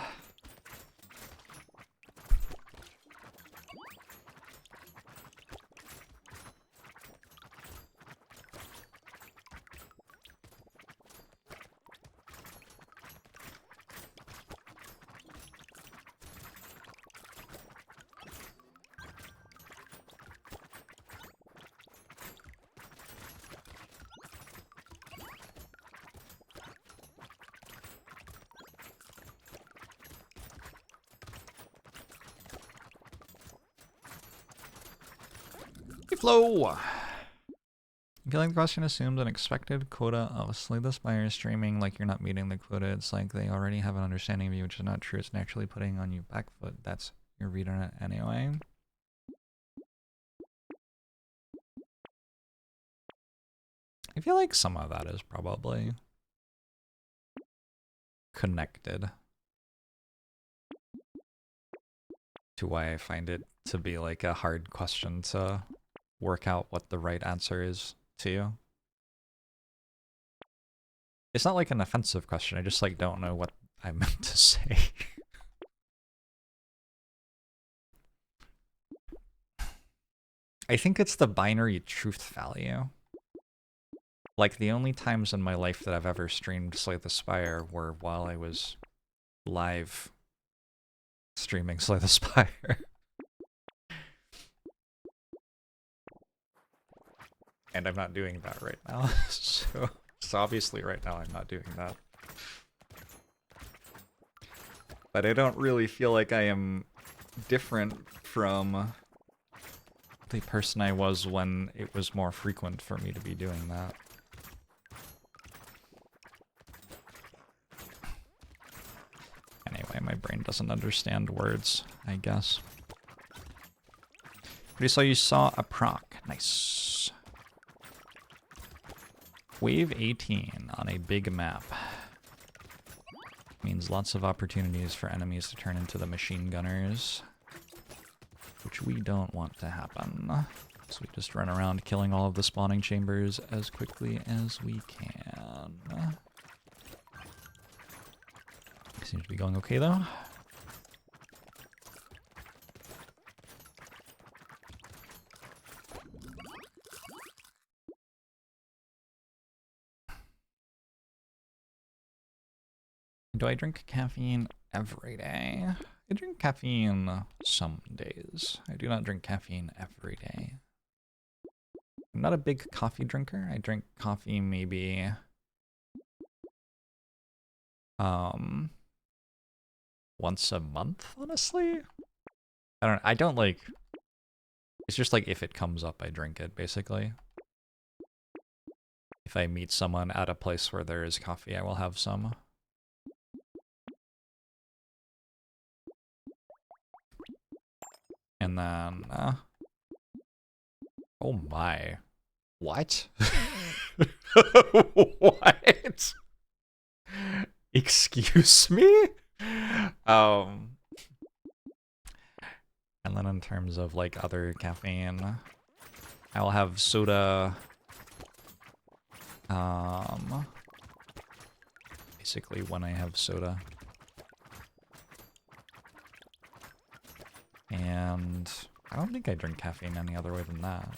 [SPEAKER 1] Flow! I feel like the question assumes an expected quota of Slay the Spire streaming, like you're not meeting the quota. It's like they already have an understanding of you, which is not true. It's naturally putting on you back foot. That's your read on it anyway. I feel like some of that is probably connected to why I find it to be like a hard question to work out what the right answer is to you. It's not like an offensive question, I just like don't know what I meant to say. I think it's the binary truth value. Like the only times in my life that I've ever streamed Slay the Spire were while I was live streaming Slay the Spire. And I'm not doing that right now, so obviously right now I'm not doing that. But I don't really feel like I am different from the person I was when it was more frequent for me to be doing that. Anyway, my brain doesn't understand words, I guess. Pretty so you saw a proc. Nice. Wave 18 on a big map means lots of opportunities for enemies to turn into the machine gunners, which we don't want to happen. So we just run around killing all of the spawning chambers as quickly as we can. Seems to be going okay though. Do I drink caffeine every day? I drink caffeine some days. I do not drink caffeine every day. I'm not a big coffee drinker. I drink coffee maybe once a month, honestly. I don't like, it's just like if it comes up, I drink it basically. If I meet someone at a place where there is coffee, I will have some. And then, oh my, what? What? Excuse me? And then in terms of like other caffeine, I will have soda. Basically when I have soda. And I don't think I drink caffeine any other way than that.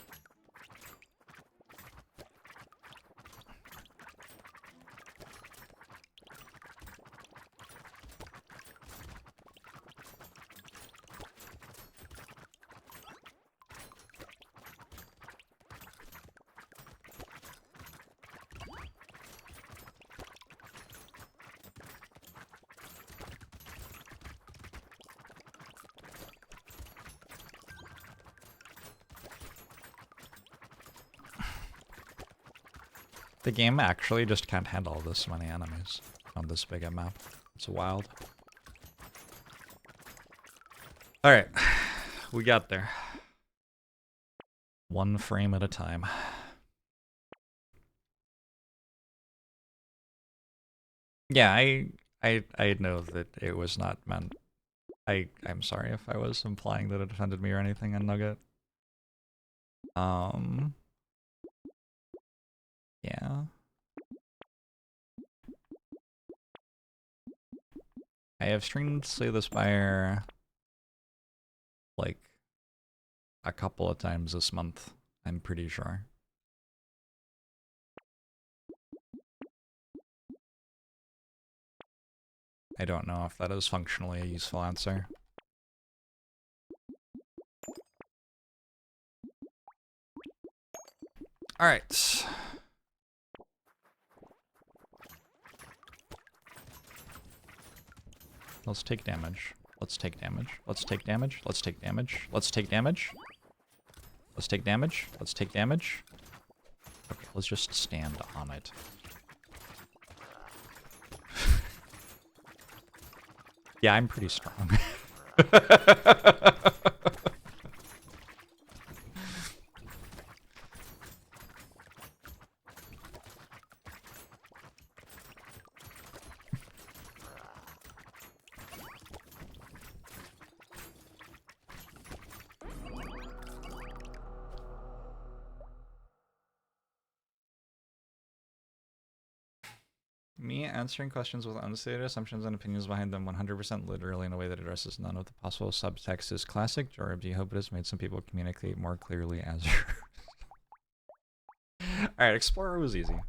[SPEAKER 1] The game actually just can't handle this many enemies on this big a map. It's wild. Alright, we got there. One frame at a time. Yeah, I know that it was not meant. I'm sorry if I was implying that it offended me or anything in Nugget. Yeah. I have streamed Slay the Spire like a couple of times this month, I'm pretty sure. I don't know if that is functionally a useful answer. Alright. Let's take damage. Let's take damage. Let's take damage. Let's take damage. Let's take damage. Let's take damage. Let's take damage. Okay, let's just stand on it. Yeah, I'm pretty strong. Me answering questions with unstated assumptions and opinions behind them 100% literally in a way that addresses none of the possible subtext is classic JORBS. You hope it has made some people communicate more clearly as Alright, Explorer was easy.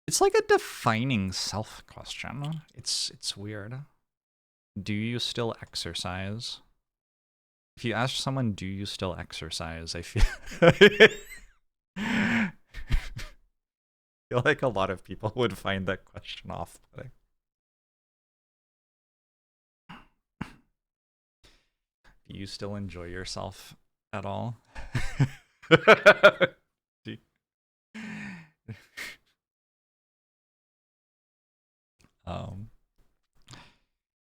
[SPEAKER 1] It's like a defining self question. It's weird. Do you still exercise? If you ask someone, do you still exercise, I feel I feel like a lot of people would find that question off-putting. Do you still enjoy yourself at all?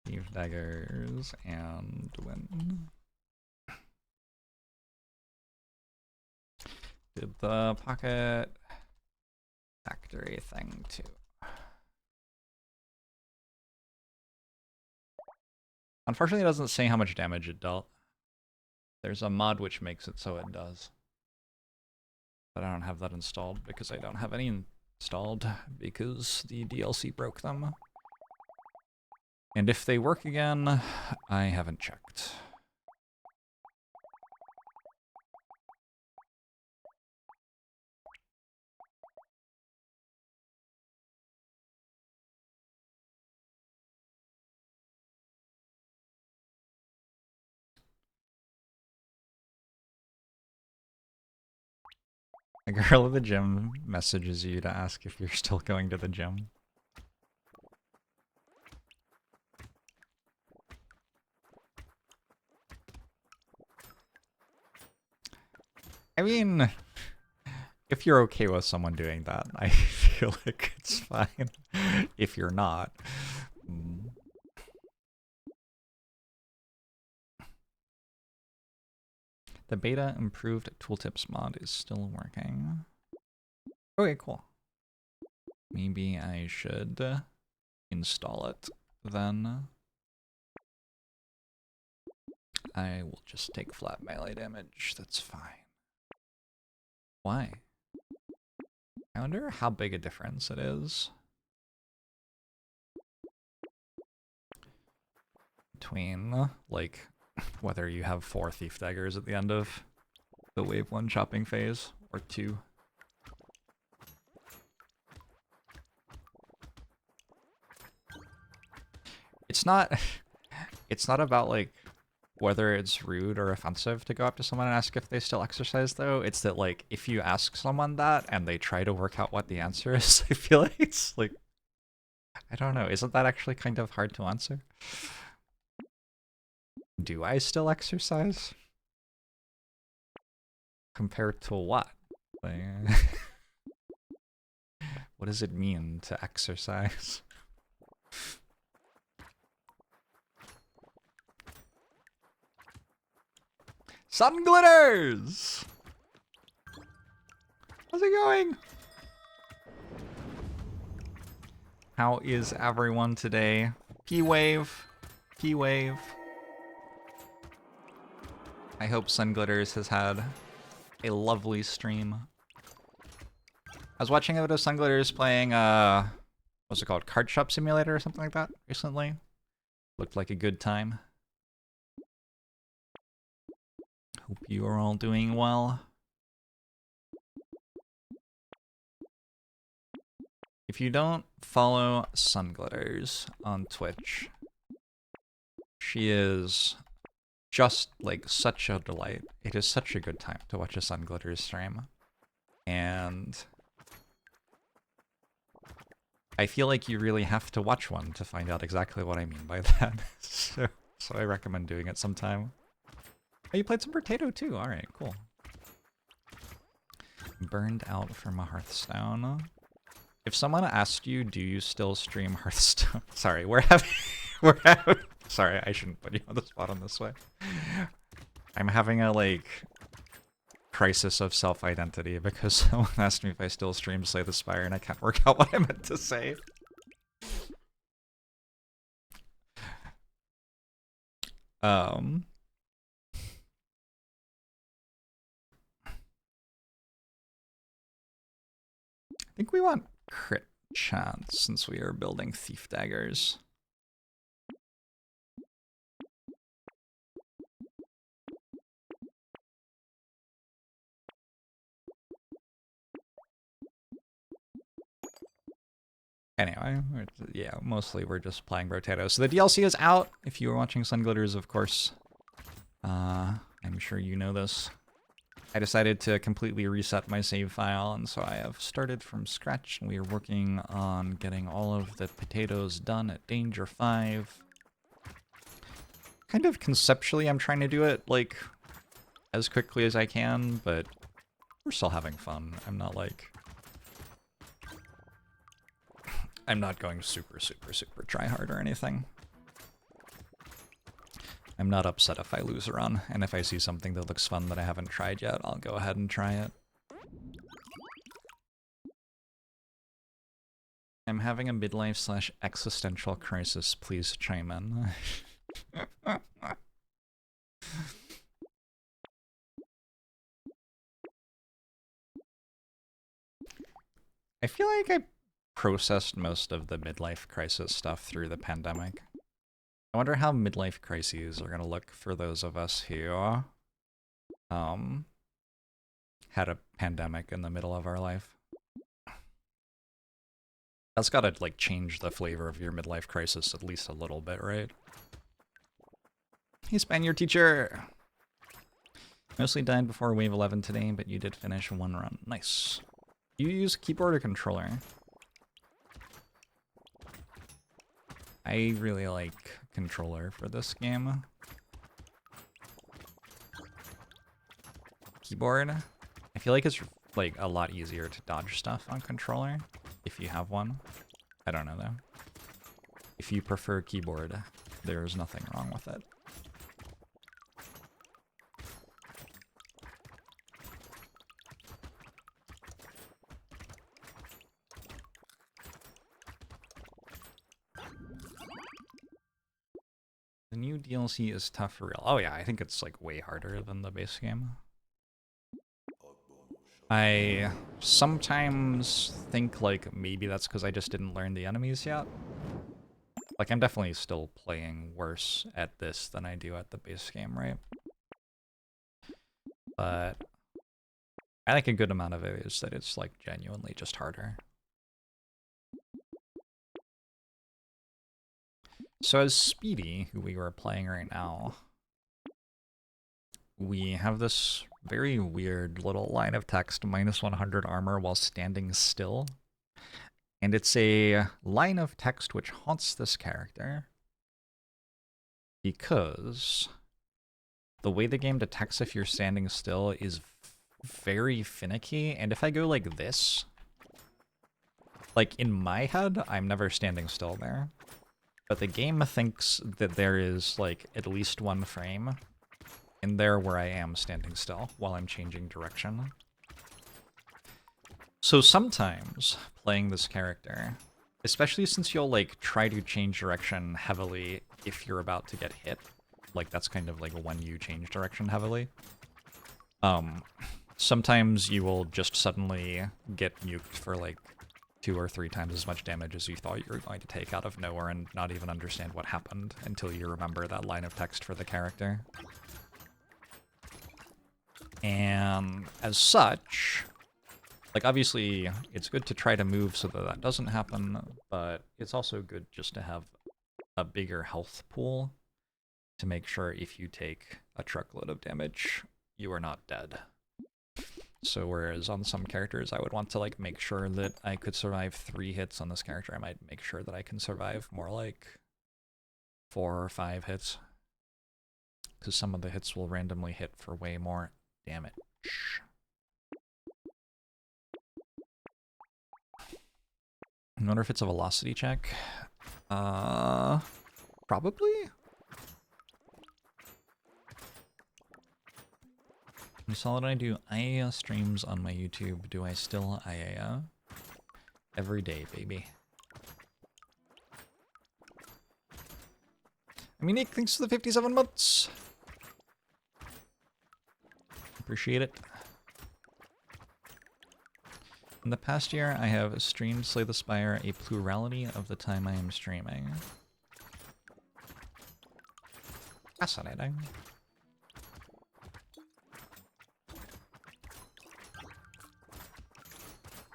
[SPEAKER 1] Leave daggers and win. Did the pocket factory thing too. Unfortunately, it doesn't say how much damage it dealt. There's a mod which makes it so it does. But I don't have that installed because I don't have any installed because the DLC broke them. And if they work again, I haven't checked. A girl at the gym messages you to ask if you're still going to the gym. I mean, if you're okay with someone doing that, I feel like it's fine. If you're not. The beta improved tooltips mod is still working. Okay, cool. Maybe I should install it then. I will just take flat melee damage, that's fine. Why? I wonder how big a difference it is between, like, whether you have 4 thief daggers at the end of the wave 1 chopping phase, or 2. It's not about, like, whether it's rude or offensive to go up to someone and ask if they still exercise, though. It's that, like, if you ask someone that and they try to work out what the answer is, I feel like it's, like, I don't know, isn't that actually kind of hard to answer? Do I still exercise? Compared to what? Like, what does it mean to exercise? Sun glitters! How's it going? How is everyone today? P-Wave. P-Wave. I hope Sun Glitters has had a lovely stream. I was watching a bit of Sun Glitters playing, what's it called? Card Shop Simulator or something like that recently. Looked like a good time. Hope you are all doing well. If you don't follow Sun Glitters on Twitch, she is just, like, such a delight. It is such a good time to watch a Sun Glitters stream. And I feel like you really have to watch one to find out exactly what I mean by that. So I recommend doing it sometime. Oh, you played some Brotato too. Alright, cool. Burned out from a Hearthstone. If someone asked you, do you still stream Hearthstone? Sorry, we're having... Sorry, I shouldn't put you on the spot on this way. I'm having a, like, crisis of self-identity because someone asked me if I still stream Slay the Spire and I can't work out what I meant to say. I think we want crit chance since we are building thief daggers. Anyway, yeah, mostly we're just playing Brotato. So the DLC is out. If you were watching Sun Glitters, of course, I'm sure you know this. I decided to completely reset my save file, and so I have started from scratch. We are working on getting all of the potatoes done at Danger 5. Kind of conceptually, I'm trying to do it, like, as quickly as I can, but we're still having fun. I'm not, like... I'm not going super try hard or anything. I'm not upset if I lose a run, and if I see something that looks fun that I haven't tried yet, I'll go ahead and try it. I'm having a midlife/existential crisis, please chime in. I feel like I processed most of the midlife crisis stuff through the pandemic. I wonder how midlife crises are gonna look for those of us who had a pandemic in the middle of our life. That's gotta, like, change the flavor of your midlife crisis at least a little bit, right? Hey, Spaniard teacher! Mostly died before wave 11 today, but you did finish one run. Nice. You use keyboard or controller? I really like controller for this game. Keyboard, I feel like it's like a lot easier to dodge stuff on controller if you have one. I don't know though. If you prefer keyboard, there's nothing wrong with it. The new DLC is tough for real. Oh yeah, I think it's like way harder than the base game. I sometimes think like maybe that's because I just didn't learn the enemies yet. Like I'm definitely still playing worse at this than I do at the base game, right? But I think a good amount of it is that it's like genuinely just harder. So as Speedy, who we were playing right now, we have this very weird little line of text, -100 armor while standing still. And it's a line of text which haunts this character because the way the game detects if you're standing still is very finicky. And if I go like this, like in my head, I'm never standing still there. But the game thinks that there is like at least one frame in there where I am standing still while I'm changing direction. So sometimes playing this character, especially since you'll like try to change direction heavily if you're about to get hit, like that's kind of like when you change direction heavily. Sometimes you will just suddenly get nuked for like 2 or 3 times as much damage as you thought you were going to take out of nowhere and not even understand what happened until you remember that line of text for the character. And as such, like obviously it's good to try to move so that that doesn't happen, but it's also good just to have a bigger health pool to make sure if you take a truckload of damage, you are not dead. So whereas on some characters I would want to like make sure that I could survive 3 hits, on this character I might make sure that I can survive more like 4 or 5 hits. Because some of the hits will randomly hit for way more damage. I wonder if it's a velocity check. Probably? You saw what I do IAA streams on my YouTube. Do I still IAA? Every day, baby. Nick, thanks for the 57 months. Appreciate it. In the past year, I have streamed Slay the Spire a plurality of the time I am streaming. Fascinating.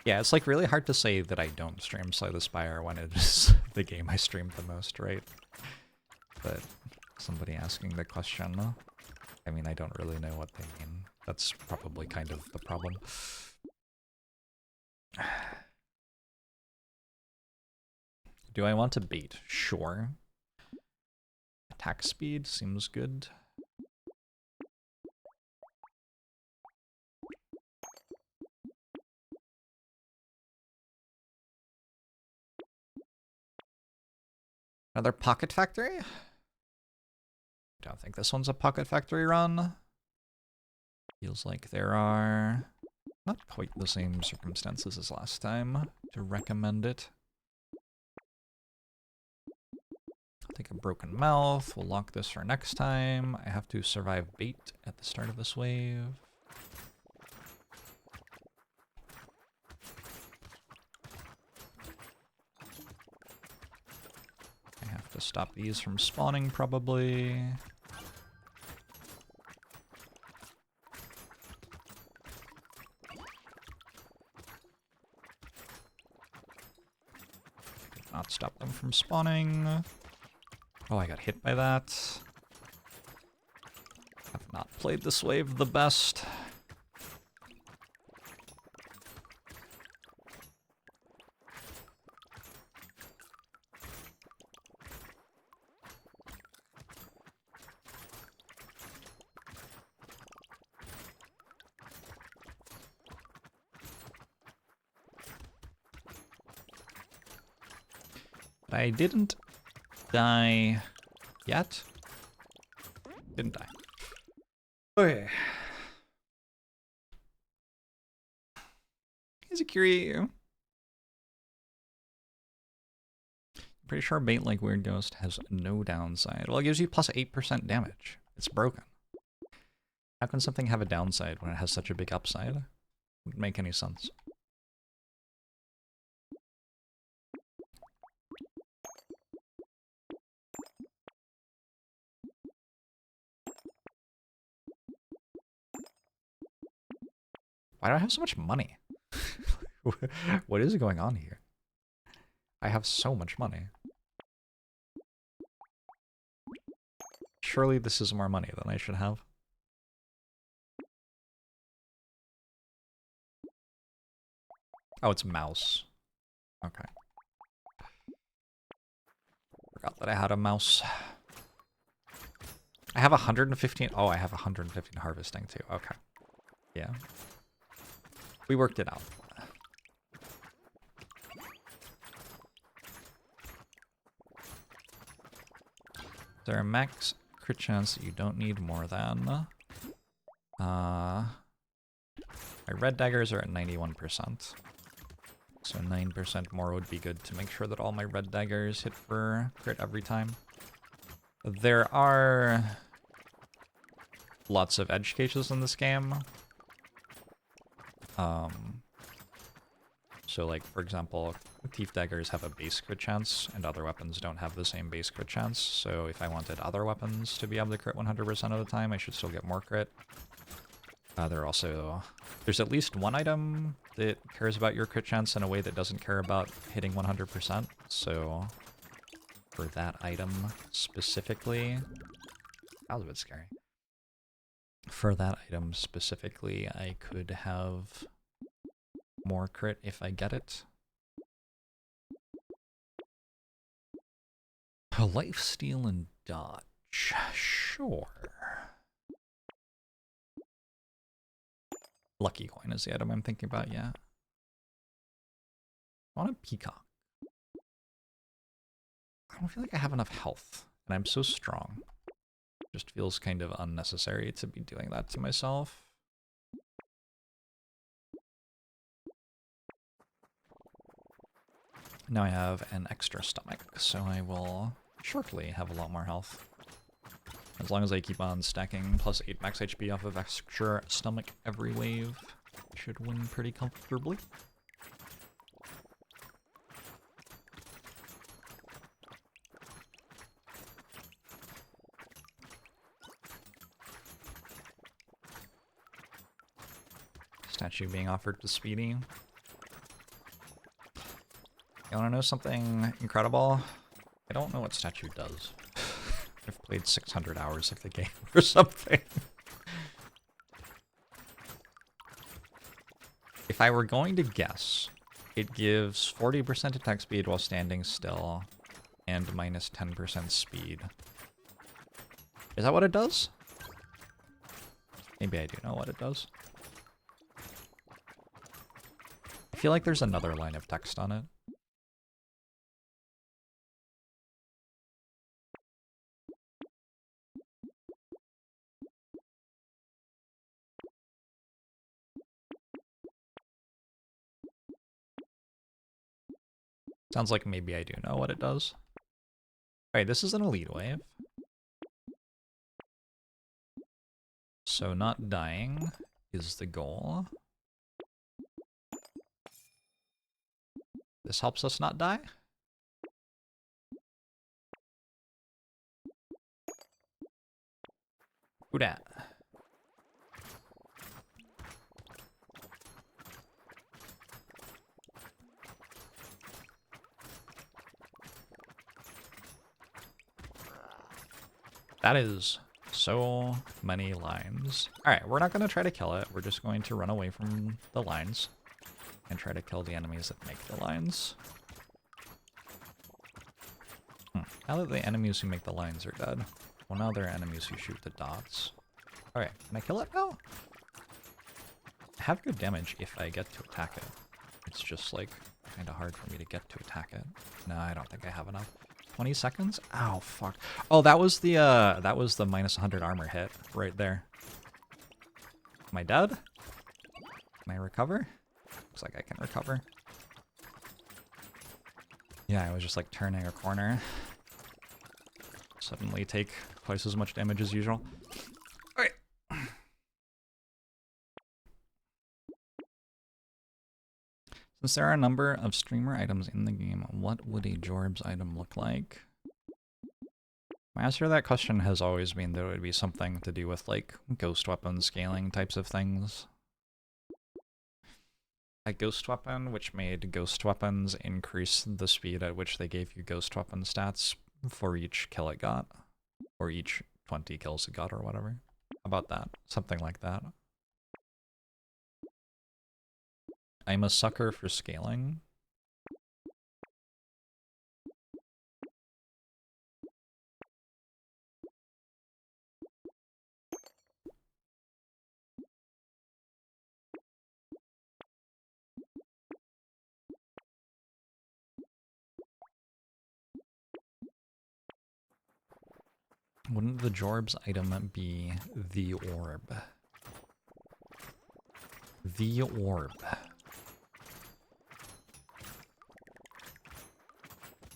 [SPEAKER 1] Yeah, it's like really hard to say that I don't stream Slay the Spire when it is the game I stream the most, right? But somebody asking the question, I mean, I don't really know what they mean. That's probably kind of the problem. Do I want to bait? Sure. Attack speed seems good. Another Pocket Factory? Don't think this one's a Pocket Factory run. Feels like there are not quite the same circumstances as last time to recommend it. I'll take a broken mouth. We'll lock this for next time. I have to survive bait at the start of this wave. I have to stop these from spawning, probably. Did not stop them from spawning. Oh, I got hit by that. Have not played this wave the best. But I didn't die yet. Didn't die. Okay. Izakiri. Pretty sure bait like Weird Ghost has no downside. Well, it gives you plus 8% damage. It's broken. How can something have a downside when it has such a big upside? Wouldn't make any sense. Why do I have so much money? What is going on here? I have so much money. Surely this is more money than I should have. Oh, it's mouse. Okay. Forgot that I had a mouse. I have 115. Oh, I have 115 harvesting too. Okay. Yeah. We worked it out. Is there a max crit chance that you don't need more than? My red daggers are at 91%. So 9% more would be good to make sure that all my red daggers hit for crit every time. There are lots of edge cases in this game. So like, for example, thief daggers have a base crit chance, and other weapons don't have the same base crit chance. So if I wanted other weapons to be able to crit 100% of the time, I should still get more crit. There's at least one item that cares about your crit chance in a way that doesn't care about hitting 100%. So for that item specifically, that was a bit scary. For that item specifically, I could have more crit if I get it. Lifesteal and dodge. Sure. Lucky coin is the item I'm thinking about, yeah. I want a peacock. I don't feel like I have enough health, and I'm so strong. It just feels kind of unnecessary to be doing that to myself. Now I have an extra stomach, so I will shortly have a lot more health. As long as I keep on stacking plus 8 max HP off of extra stomach every wave, I should win pretty comfortably. Statue being offered to Speedy. You wanna know something incredible? I don't know what statue does. I've played 600 hours of the game or something. If I were going to guess, it gives 40% attack speed while standing still and minus 10% speed. Is that what it does? Maybe I do know what it does. I feel like there's another line of text on it. Sounds like maybe I do know what it does. Alright, this is an elite wave. So not dying is the goal. This helps us not die. Who dat? That is so many lines. Alright, we're not going to try to kill it. We're just going to run away from the lines and try to kill the enemies that make the lines. Now that the enemies who make the lines are dead, well, now there are enemies who shoot the dots. Alright, can I kill it now? I have good damage if I get to attack it. It's just like kind of hard for me to get to attack it. No, I don't think I have enough. 20 seconds? Ow, fuck. Oh, that was the minus 100 armor hit right there. Am I dead? Can I recover? Looks like I can recover. Yeah, I was just like turning a corner. Suddenly take twice as much damage as usual. Alright. Since there are a number of streamer items in the game, what would a JORBS item look like? My answer to that question has always been that it would be something to do with like ghost weapon scaling types of things. A ghost weapon which made ghost weapons increase the speed at which they gave you ghost weapon stats for each kill it got. Or each 20 kills it got or whatever. How about that? Something like that. I'm a sucker for scaling. Wouldn't the JORBS item be the orb? The orb.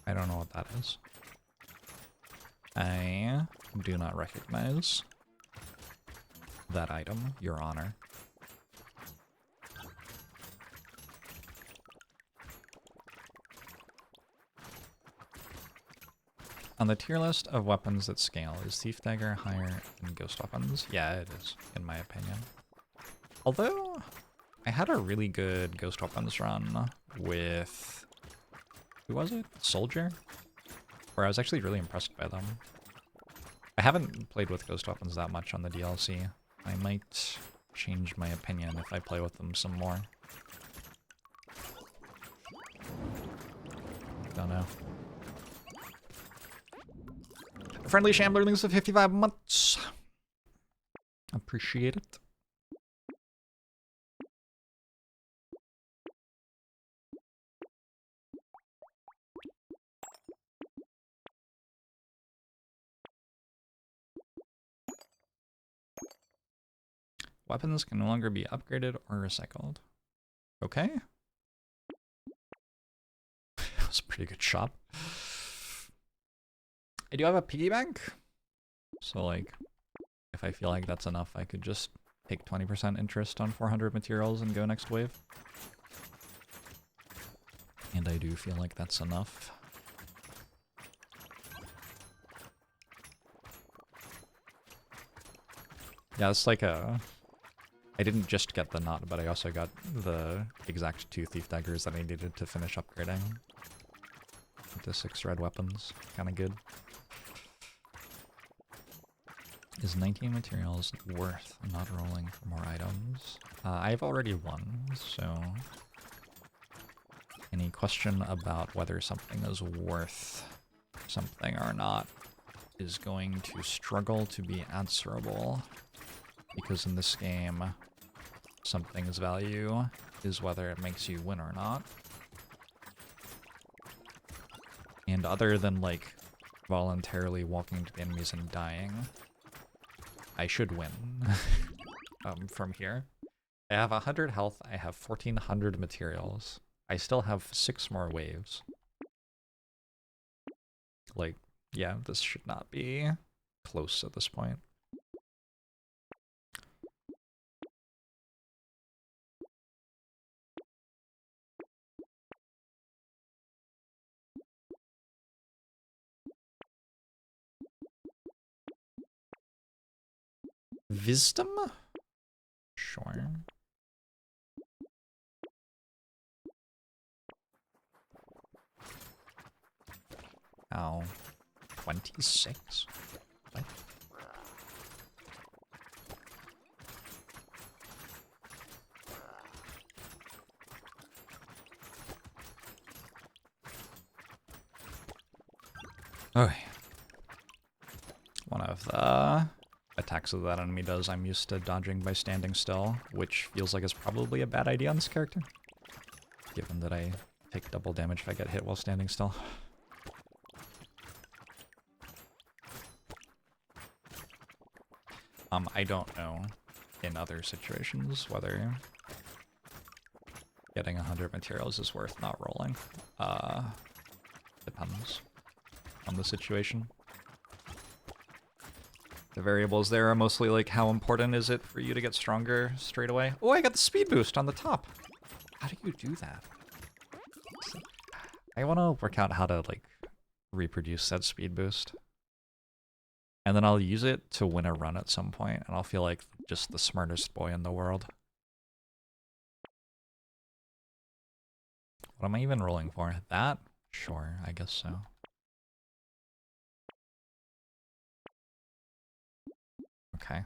[SPEAKER 1] I don't know what that is. I do not recognize that item, Your Honor. On the tier list of weapons that scale, is Thief Dagger higher than Ghost Weapons? Yeah, it is, in my opinion. Although, I had a really good Ghost Weapons run with... who was it? Soldier? Where I was actually really impressed by them. I haven't played with Ghost Weapons that much on the DLC. I might change my opinion if I play with them some more. Don't know. Friendly Shambler links to 55 months. Appreciate it. Weapons can no longer be upgraded or recycled. Okay. That was a pretty good shop. I do have a piggy bank. So like, if I feel like that's enough, I could just take 20% interest on 400 materials and go next wave. And I do feel like that's enough. Yeah, it's like a... I didn't just get the knot, but I also got the exact 2 Thief Daggers that I needed to finish upgrading into 6 red weapons. Kinda good. Is 19 materials worth not rolling for more items? I've already won, so... any question about whether something is worth something or not is going to struggle to be answerable. Because in this game, something's value is whether it makes you win or not. And other than, like, voluntarily walking to the enemies and dying, I should win from here. I have 100 health, I have 1400 materials. I still have 6 more waves. Like, yeah, this should not be close at this point. Wisdom? Sure. Ow. 26? What? Okay. One of the attacks that that enemy does, I'm used to dodging by standing still, which feels like it's probably a bad idea on this character. Given that I Take double damage if I get hit while standing still. I don't know in other situations whether getting 100 materials is worth not rolling. Depends on the situation. The variables there are mostly like how important is it for you to get stronger straight away. Oh, I got the speed boost on the top. How do you do that? I want to work out how to like reproduce that speed boost. And then I'll use it to win a run at some point, and I'll feel like just the smartest boy in the world. What am I even rolling for? That? Sure, I guess so. Okay.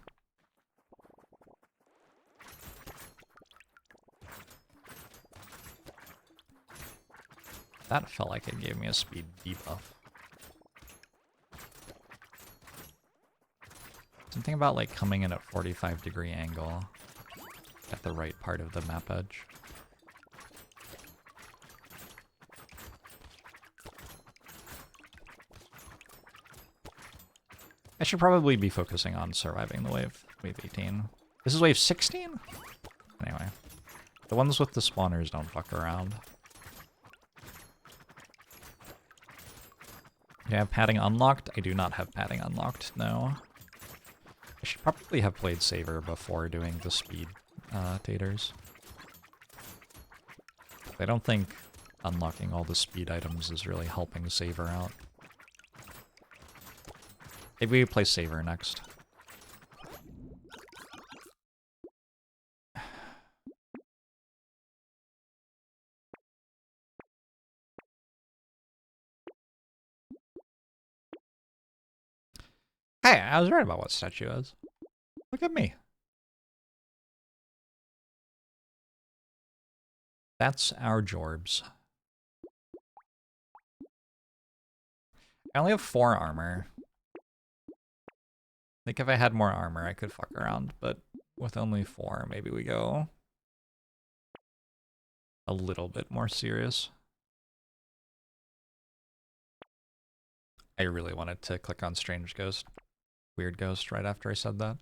[SPEAKER 1] That felt like it gave me a speed debuff. Something about like coming in at 45-degree angle at the right part of the map edge. I should probably be focusing on surviving the wave 18. This is wave 16? Anyway, the ones with the spawners don't fuck around. Do I have padding unlocked? I do not have padding unlocked, no. I should probably have played Saver before doing the speed taters. I don't think unlocking all the speed items is really helping Saver out. Maybe we play Saver next. Hey, I was right about what statue is. Look at me. That's our Jorbs. I only have 4 armor. I think if I had more armor, I could fuck around, but with only 4, maybe we go a little bit more serious. I really wanted to click on Strange Ghost, Weird Ghost right after I said that.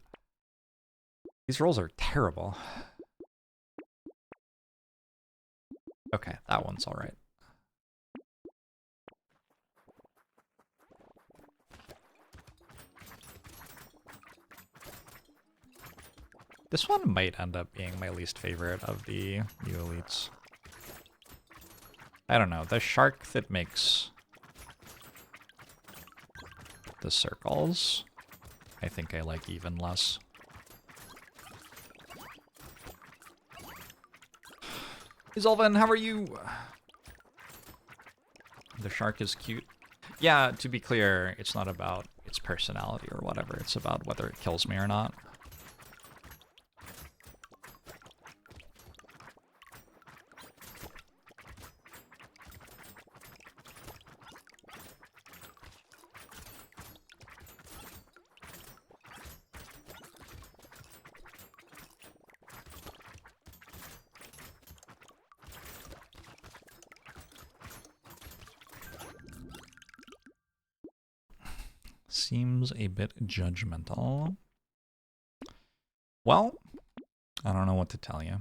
[SPEAKER 1] These rolls are terrible. Okay, that one's alright. This one might end up being my least favorite of the new elites. I don't know, the shark that makes the circles, I think I like even less. Isolven, how are you? The shark is cute. Yeah, to be clear, it's not about its personality or whatever, it's about whether it kills me or not. Seems a bit judgmental. Well, I don't know what to tell you.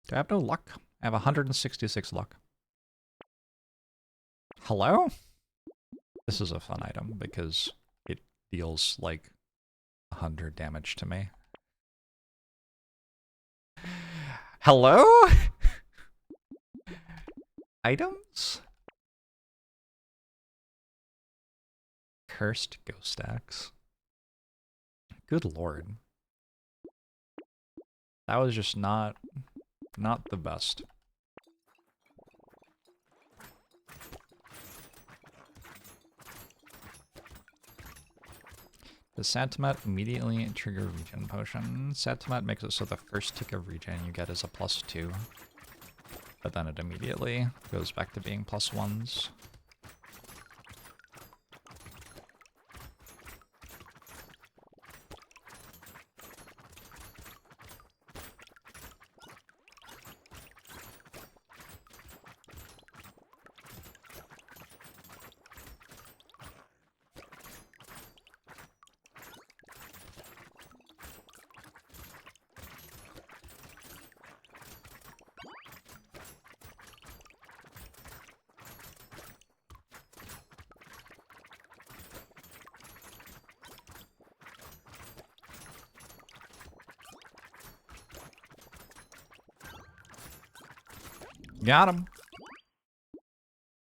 [SPEAKER 1] Do I have no luck? I have 166 luck. Hello? This is a fun item because it deals like 100 damage to me. Hello? Items? Cursed ghost axe. Good lord. That was just not the best. Does Satimat immediately trigger regen potion? Satimat makes it so the first tick of regen you get is a +2. But then it immediately goes back to being +1s. Got him.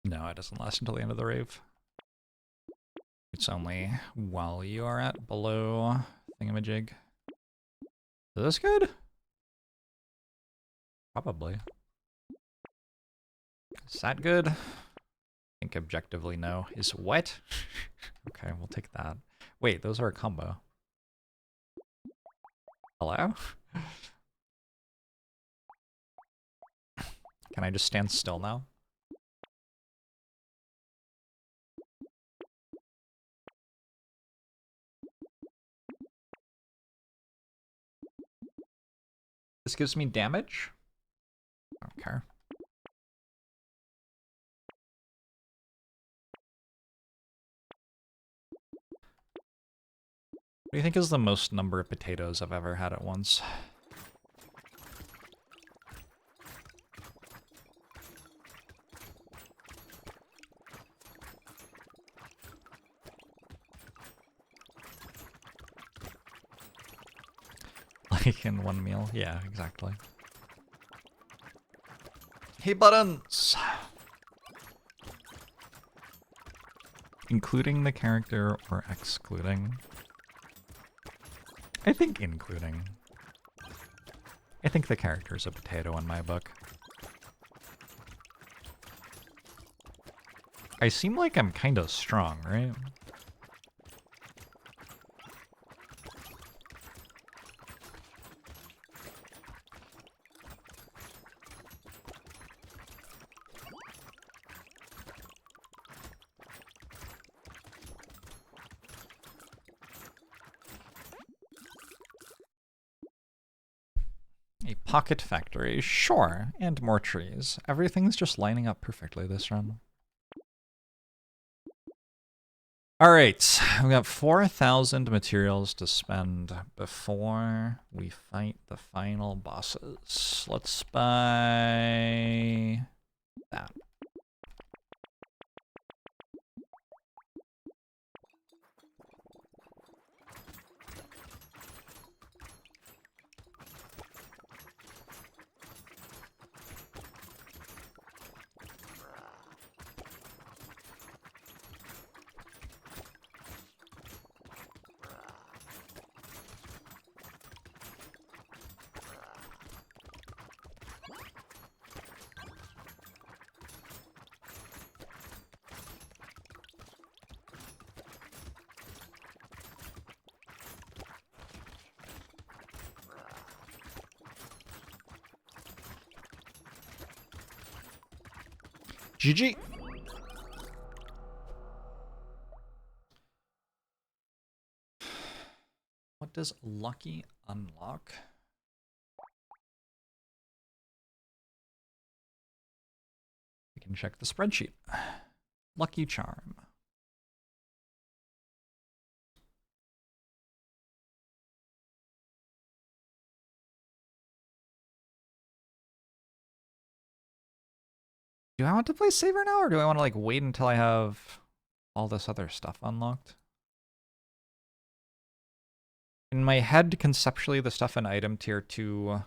[SPEAKER 1] No, it doesn't last until the end of the rave. It's only while you are at below thingamajig. Is this good? Probably. Is that good? I think objectively no. Is what? Okay, we'll take that. Wait, those are a combo. Hello? Can I just stand still now? This gives me damage? Okay. What do you think is the most number of potatoes I've ever had at once? Like in one meal? Yeah, exactly. Hey, buttons! Including the character or excluding? I think including. I think the character's a potato in my book. I seem like I'm kind of strong, right? A pocket factory, sure, and more trees. Everything's just lining up perfectly this run. Alright, we got 4,000 materials to spend before we fight the final bosses. Let's buy that. GG. What does Lucky unlock? We can check the spreadsheet. Lucky Charm. Do I want to play Saver now, or do I want to like wait until I have all this other stuff unlocked? In my head, conceptually, the stuff in item tier 2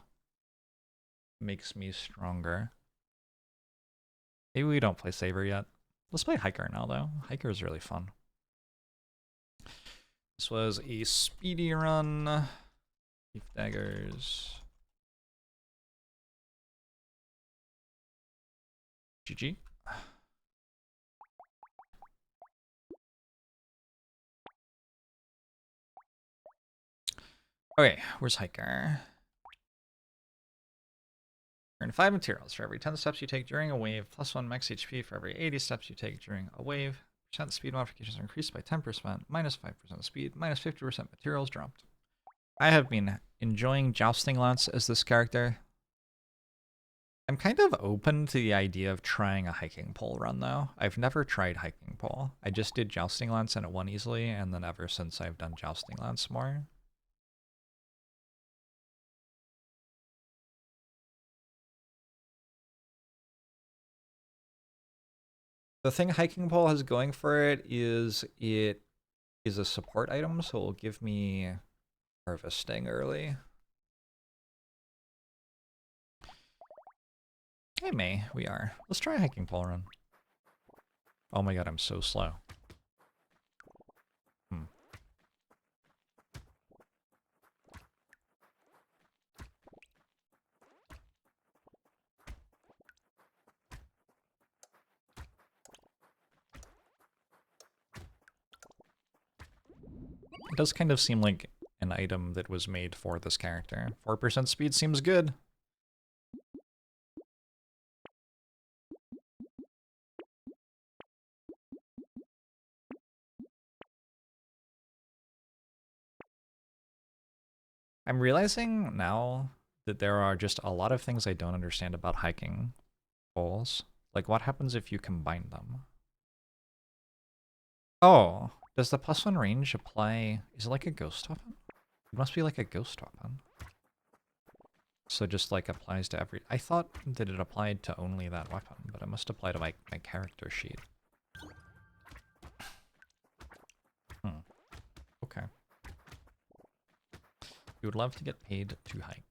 [SPEAKER 1] makes me stronger. Maybe we don't play Saver yet. Let's play Hiker now, though. Hiker is really fun. This was a speedy run. Leaf daggers. GG. Okay, where's Hiker? Earn 5 materials for every 10 steps you take during a wave, +1 max HP for every 80 steps you take during a wave. Percent speed modifications are increased by 10%, -5% speed, -50% materials dropped. I have been enjoying Jousting Lance as this character. I'm kind of open to the idea of trying a hiking pole run, though. I've never tried hiking pole. I just did Jousting Lance and it won easily, and then ever since I've done Jousting Lance more. The thing hiking pole has going for it is a support item, so it'll give me harvesting early. Hey May, we are. Let's try a hiking pole run. Oh my god, I'm so slow. It does kind of seem like an item that was made for this character. 4% speed seems good. I'm realizing now that there are just a lot of things I don't understand about hiking poles. Like, what happens if you combine them? Oh, does the +1 range apply? Is it like a ghost weapon? It must be like a ghost weapon. So just like applies to every... I thought that it applied to only that weapon, but it must apply to my character sheet. Okay. You would love to get paid to hike.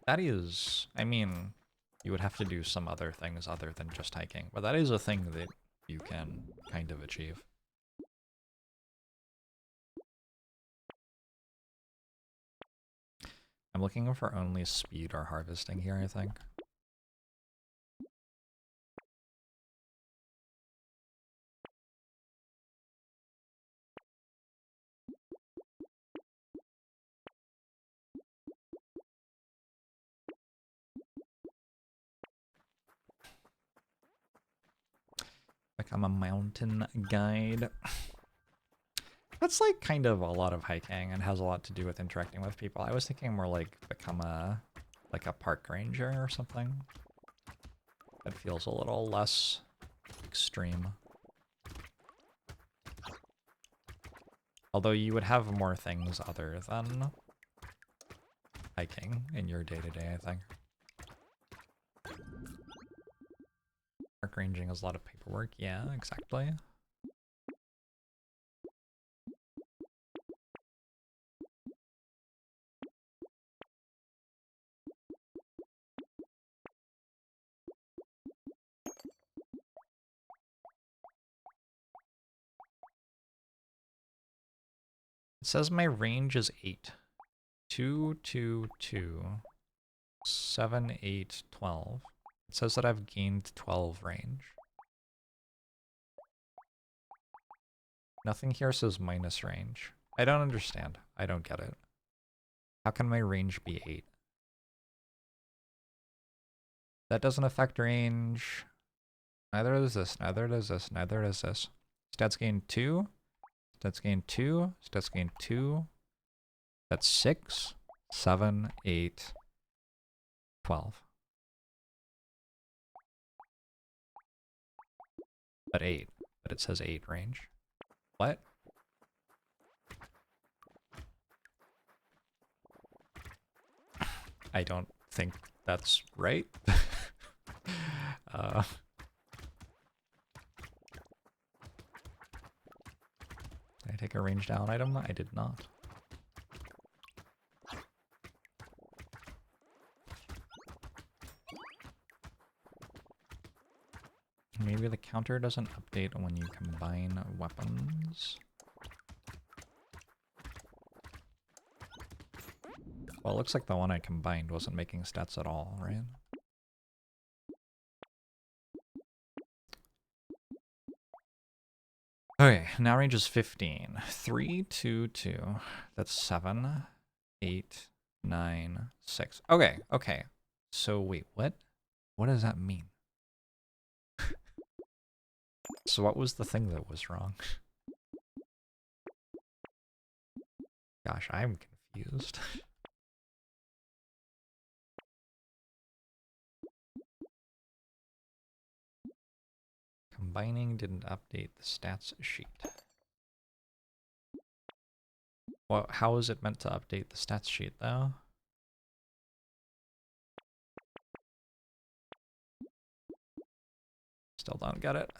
[SPEAKER 1] That is... I mean, you would have to do some other things other than just hiking, but that is a thing that you can kind of achieve. I'm looking for only speed or harvesting here, I think. Become a mountain guide. That's like kind of a lot of hiking and has a lot to do with interacting with people. I was thinking more like become a park ranger or something. That feels a little less extreme. Although you would have more things other than hiking in your day-to-day, I think. Park ranging is a lot of paperwork. Yeah, exactly. It says my range is 8. 2, 2, 2, 7, 8, 12. It says that I've gained 12 range. Nothing here says minus range. I don't understand. I don't get it. How can my range be 8? That doesn't affect range. Neither does this, neither does this, neither does this. Stats gain 2. Stats gain 2. Stats gain 2. That's 6, 7, 8, 12. But 8. But it says 8 range. What? I don't think that's right. Did I take a range down item? I did not. Maybe the counter doesn't update when you combine weapons. Well, it looks like the one I combined wasn't making stats at all, right? Okay, now range is 15. 3, 2, 2. That's 7, 8, 9, 6. Okay, okay. So wait, what? What does that mean? So what was the thing that was wrong? Gosh, I'm confused. Combining didn't update the stats sheet. Well, how is it meant to update the stats sheet, though? Still don't get it.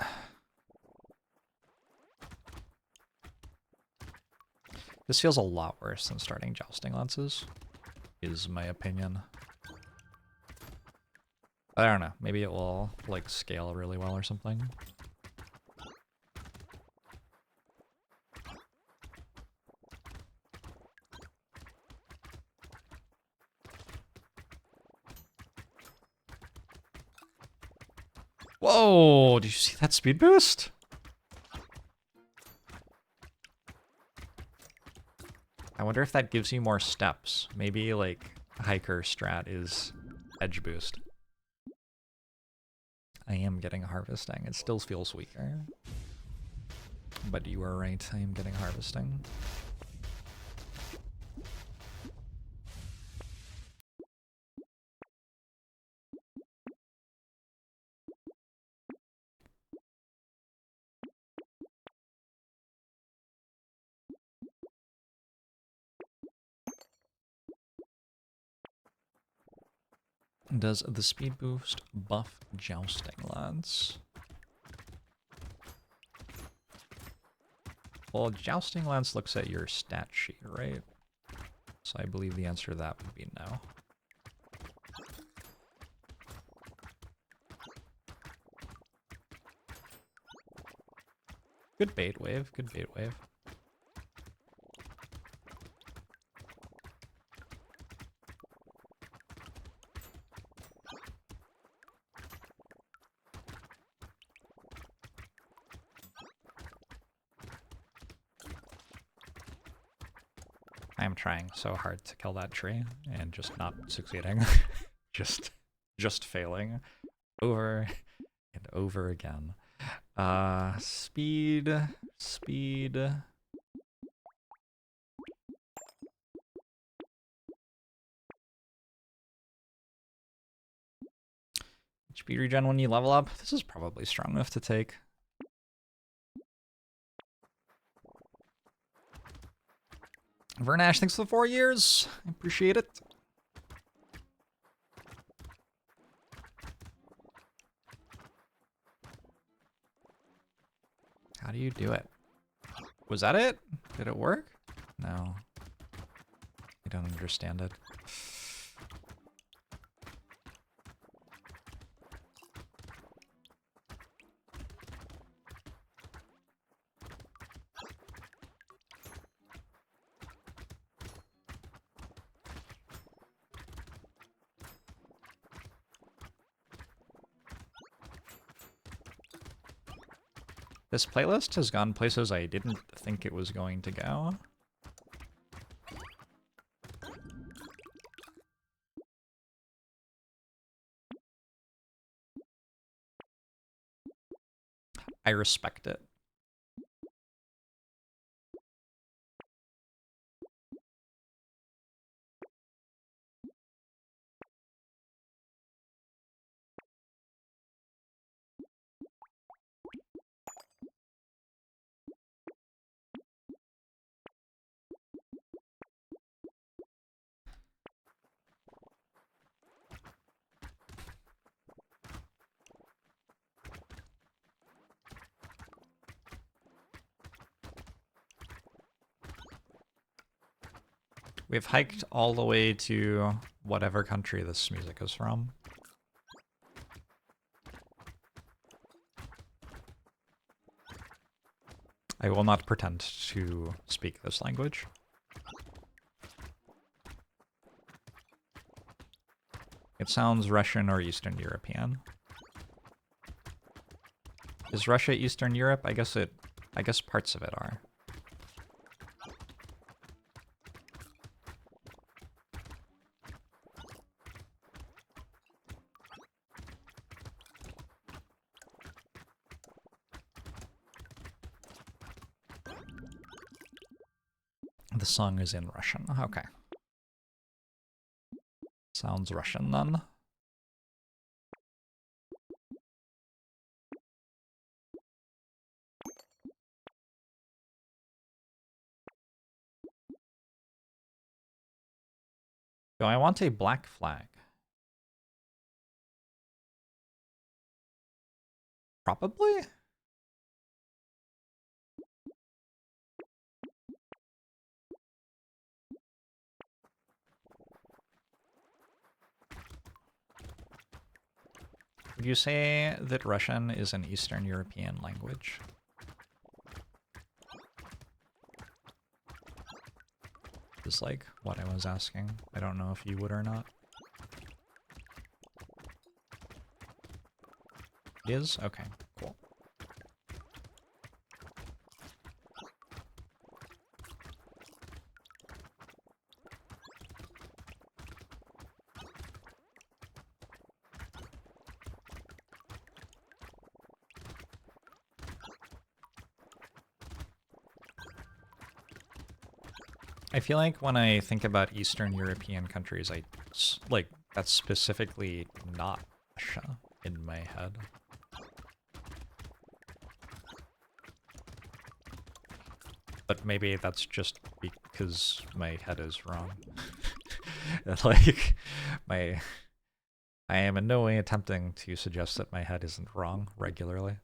[SPEAKER 1] This feels a lot worse than starting jousting lances, is my opinion. I don't know. Maybe it will like scale really well or something. Whoa! Did you see that speed boost? I wonder if that gives you more steps. Maybe like hiker strat is edge boost. I am getting harvesting. It still feels weaker. But you are right, I am getting harvesting. Does the speed boost buff jousting, lads? Well, jousting lance looks at your stat sheet, right? So I believe the answer to that would be no. Good bait wave, good bait wave. I am trying so hard to kill that tree and just not succeeding. just failing over and over again. Speed. Speed regen when you level up. This is probably strong enough to take. Vernash, thanks for the 4 years. I appreciate it. How do you do it? Was that it? Did it work? No. I don't understand it. This playlist has gone places I didn't think it was going to go. I respect it. We've hiked all the way to whatever country this music is from. I will not pretend to speak this language. It sounds Russian or Eastern European. Is Russia Eastern Europe? I guess parts of it are. The song is in Russian. Okay. Sounds Russian then. Do I want a black flag? Probably? Would you say that Russian is an Eastern European language? Is like what I was asking. I don't know if you would or not. It is? Okay, cool. I feel like when I think about Eastern European countries, like, that's specifically not Russia in my head. But maybe that's just because my head is wrong. Like, I am in no way attempting to suggest that my head isn't wrong regularly.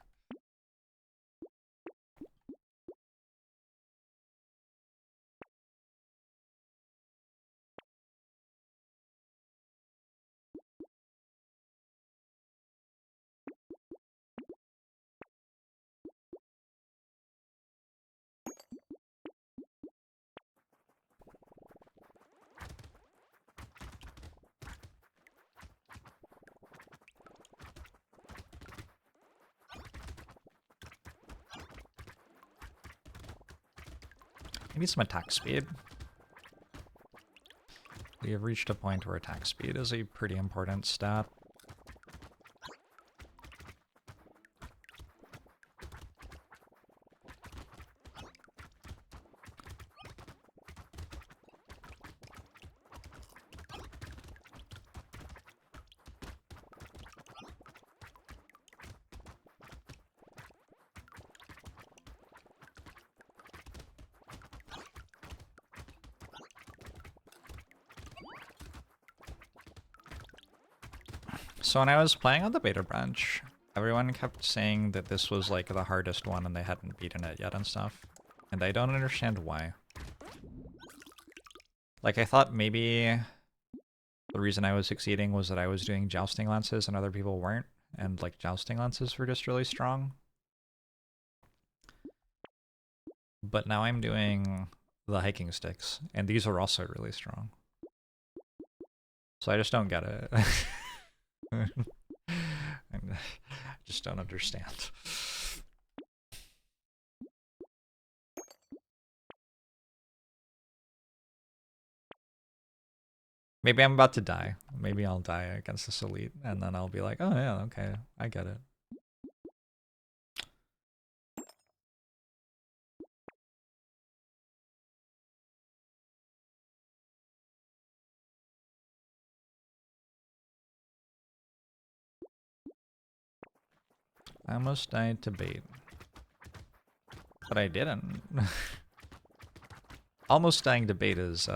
[SPEAKER 1] I need some attack speed. We have reached a point where attack speed is a pretty important stat. So when I was playing on the beta branch, everyone kept saying that this was like the hardest one and they hadn't beaten it yet and stuff. And I don't understand why. Like, I thought maybe the reason I was succeeding was that I was doing jousting lances and other people weren't. And like, jousting lances were just really strong. But now I'm doing the hiking sticks, and these are also really strong. So I just don't get it. I just don't understand. Maybe I'm about to die. Maybe I'll die against this elite, and then I'll be like, oh yeah, okay, I get it. I almost died to bait. But I didn't. Almost dying to bait is,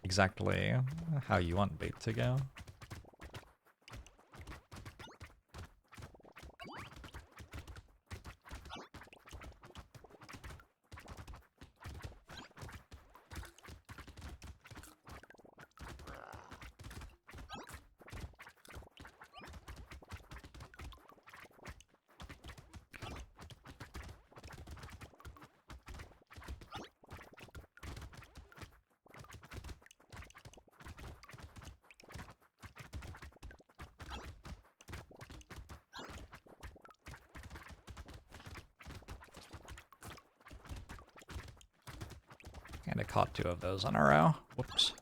[SPEAKER 1] exactly how you want bait to go. And I caught 2 of those in a row. Whoops.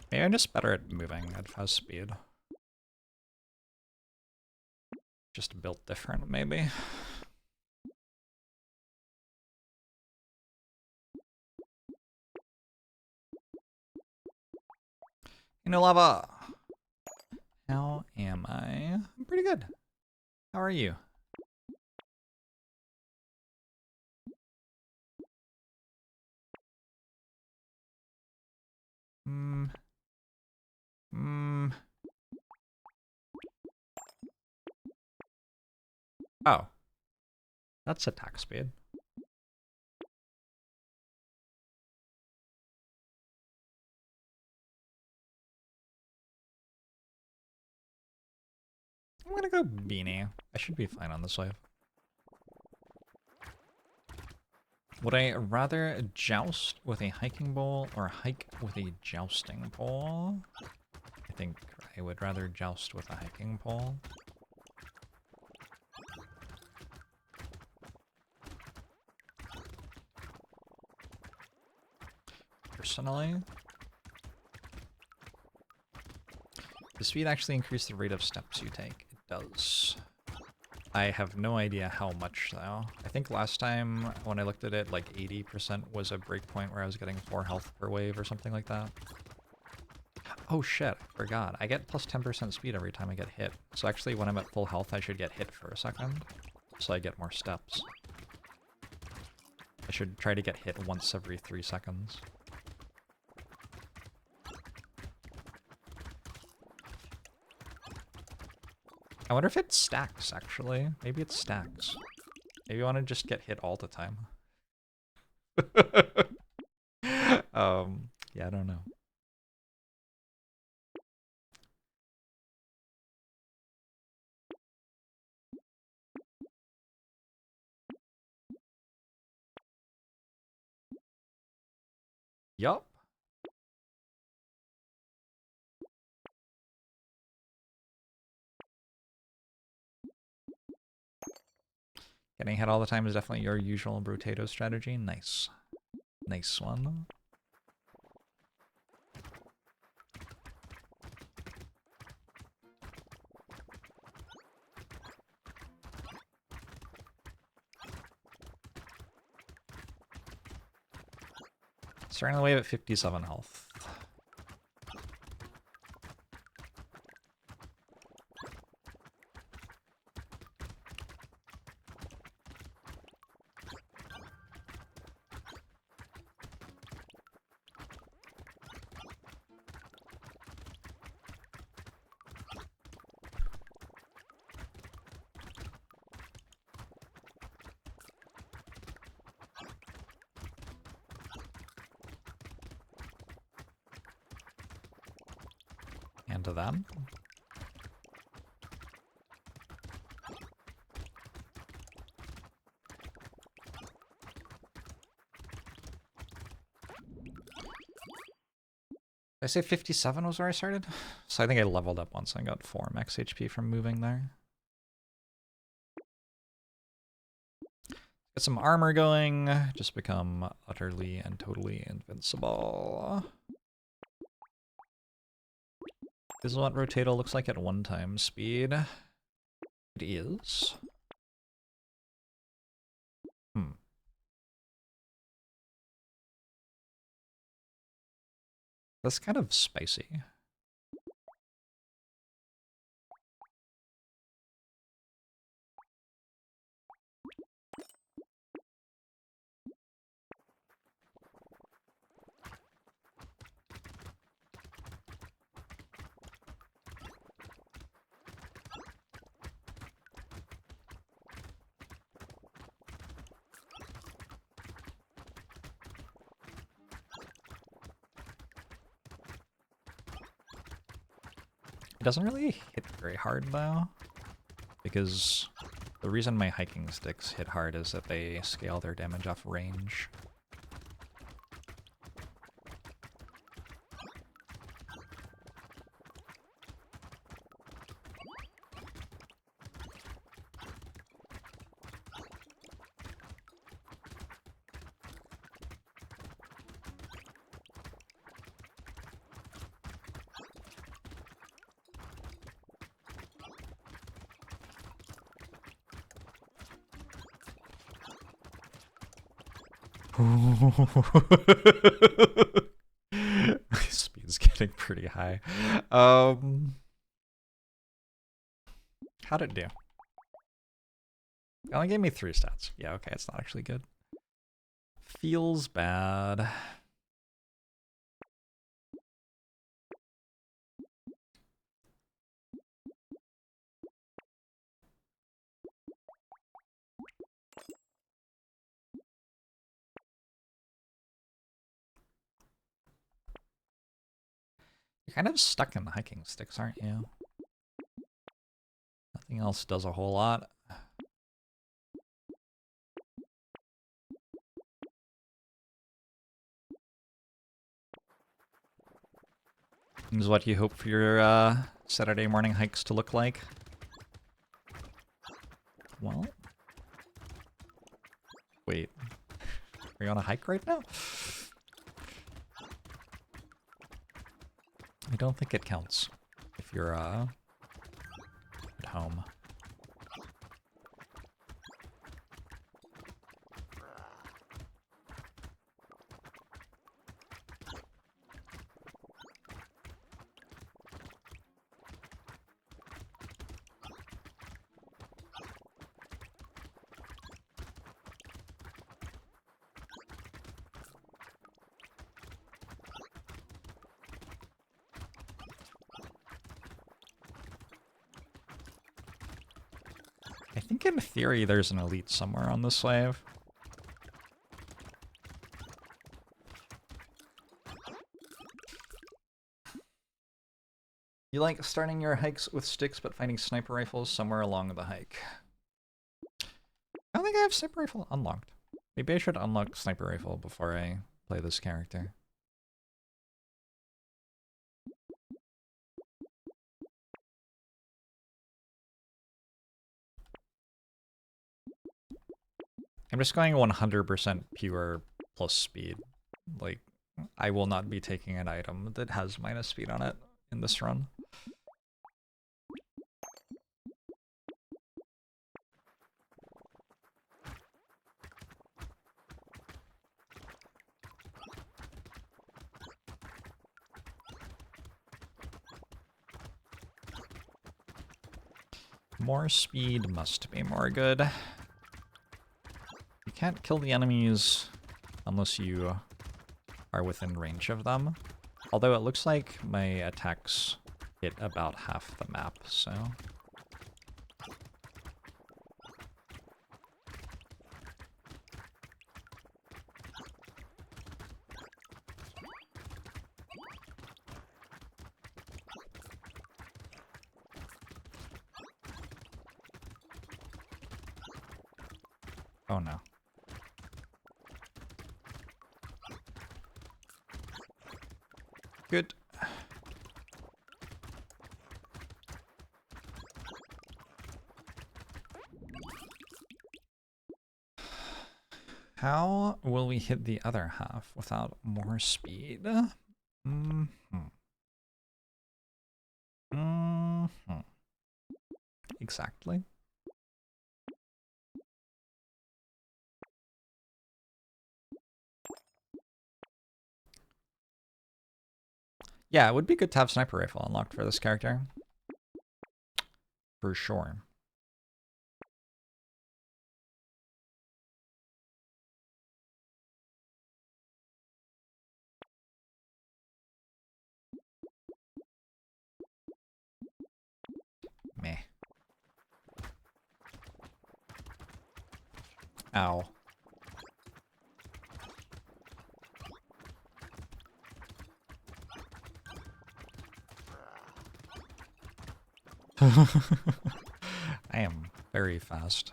[SPEAKER 1] Maybe I'm just better at moving at fast speed. Just built different, maybe. You know, Lava. How am I? I'm pretty good. How are you? Oh. That's attack speed. I'm gonna go beanie. I should be fine on this wave. Would I rather joust with a hiking pole or hike with a jousting pole? I think I would rather joust with a hiking pole. Personally. Does speed actually increase the rate of steps you take? It does. I have no idea how much though. I think last time when I looked at it, like 80% was a breakpoint where I was getting 4 health per wave or something like that. Oh shit, I forgot. I get plus 10% speed every time I get hit. So actually when I'm at full health I should get hit for a second. So I get more steps. I should try to get hit once every 3 seconds. I wonder if it stacks, actually. Maybe it stacks. Maybe you want to just get hit all the time. Yeah, I don't know. Yup. Getting hit all the time is definitely your usual Brotato strategy. Nice. Nice one. Starting the wave at 57 health. And to them. Did I say 57 was where I started? So I think I leveled up once and got 4 max HP from moving there. Get some armor going, just become utterly and totally invincible. This is what Brotato looks like at 1 time speed. It is. That's kind of spicy. It doesn't really hit very hard though, because the reason my hiking sticks hit hard is that they scale their damage off range. Speed's getting pretty high. How'd it do? It only gave me 3 stats. Yeah, okay, it's not actually good. Feels bad. You're kind of stuck in the hiking sticks, aren't you? Nothing else does a whole lot. This is what you hope for your Saturday morning hikes to look like. Well, wait, are you on a hike right now? I don't think it counts if you're at home. I think in theory there's an elite somewhere on this wave. You like starting your hikes with sticks but finding sniper rifles somewhere along the hike. I don't think I have sniper rifle unlocked. Maybe I should unlock sniper rifle before I play this character. I'm just going 100% pure plus speed. Like, I will not be taking an item that has minus speed on it in this run. More speed must be more good. You can't kill the enemies unless you are within range of them. Although it looks like my attacks hit about half the map, so... Oh no. Good. How will we hit the other half without more speed? Exactly. Yeah, it would be good to have sniper rifle unlocked for this character. For sure. Meh. Ow. I am very fast.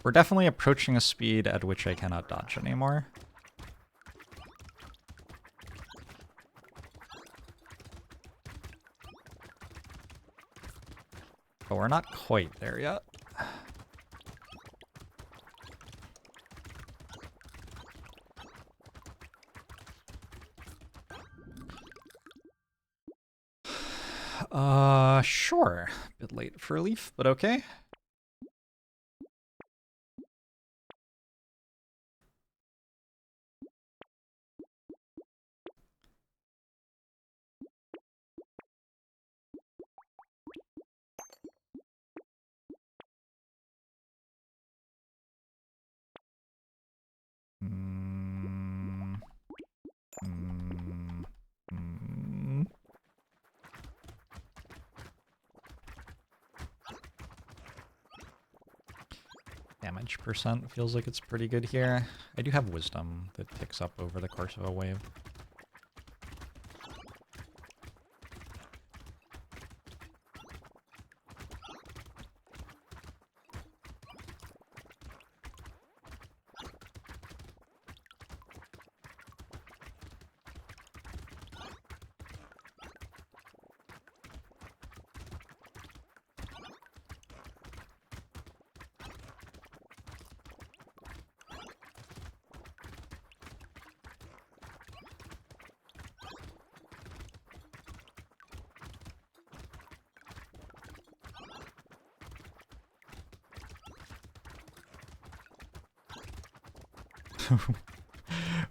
[SPEAKER 1] We're definitely approaching a speed at which I cannot dodge anymore. But we're not quite there yet. Sure. A bit late for a leaf, but okay. damage percent feels like it's pretty good here. I do have wisdom that ticks up over the course of a wave.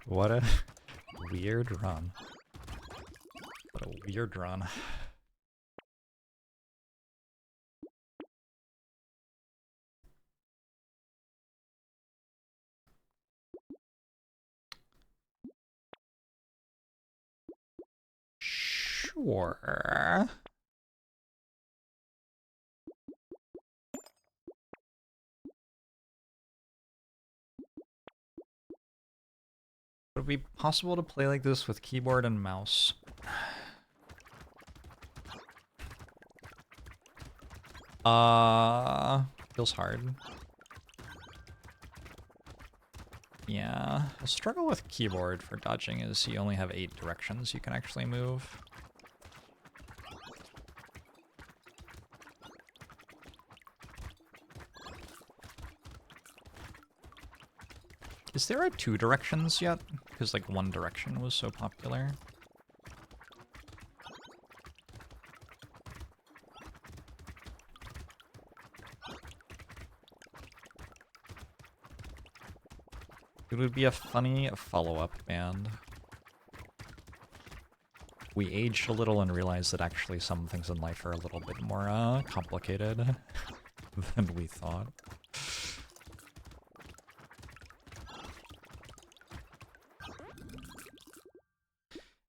[SPEAKER 1] What a weird run. What a weird run. Sure. Would it be possible to play like this with keyboard and mouse? Feels hard. Yeah, the struggle with keyboard for dodging is you only have 8 directions you can actually move. Is there a 2 directions yet? Because like 1 direction was so popular. It would be a funny follow-up band. We aged a little and realized that actually some things in life are a little bit more complicated than we thought.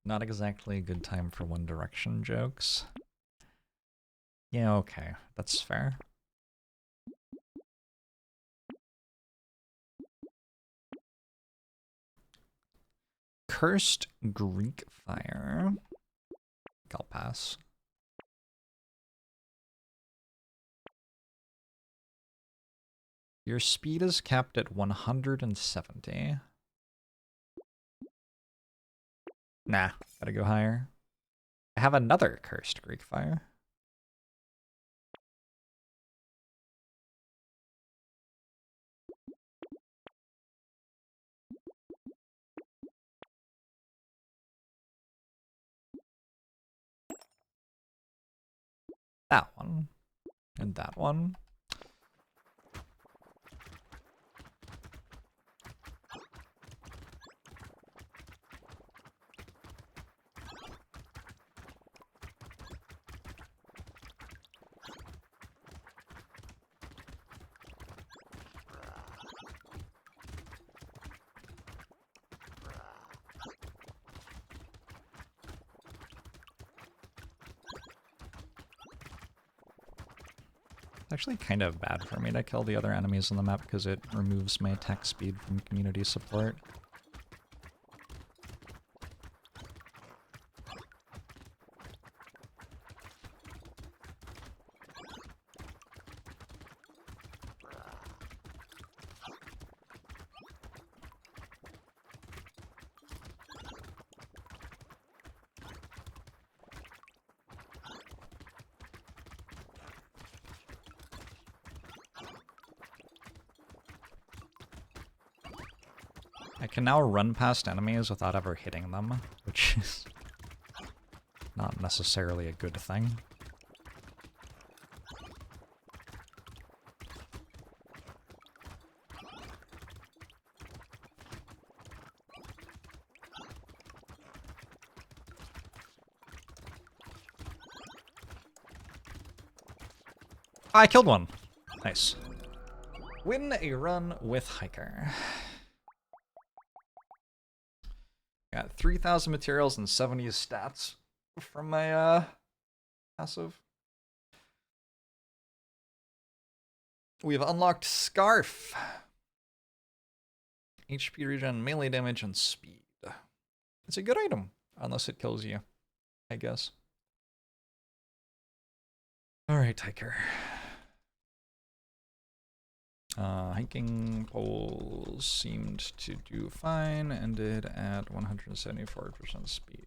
[SPEAKER 1] Not exactly a good time for One Direction jokes. Yeah, okay, that's fair. Cursed Greek Fire. I'll pass. Your speed is capped at 170. Nah, gotta go higher. I have another Cursed Greek Fire. That one. And that one. Actually kind of bad for me to kill the other enemies on the map because it removes my attack speed from community support. I can now run past enemies without ever hitting them, which is not necessarily a good thing. I killed one! Nice. Win a run with Hiker. Got 3,000 materials and 70 stats from my passive. We've unlocked Scarf. HP regen, melee damage, and speed. It's a good item, unless it kills you, I guess. Alright, Tiker. Hiking poles seemed to do fine, ended at 174% speed.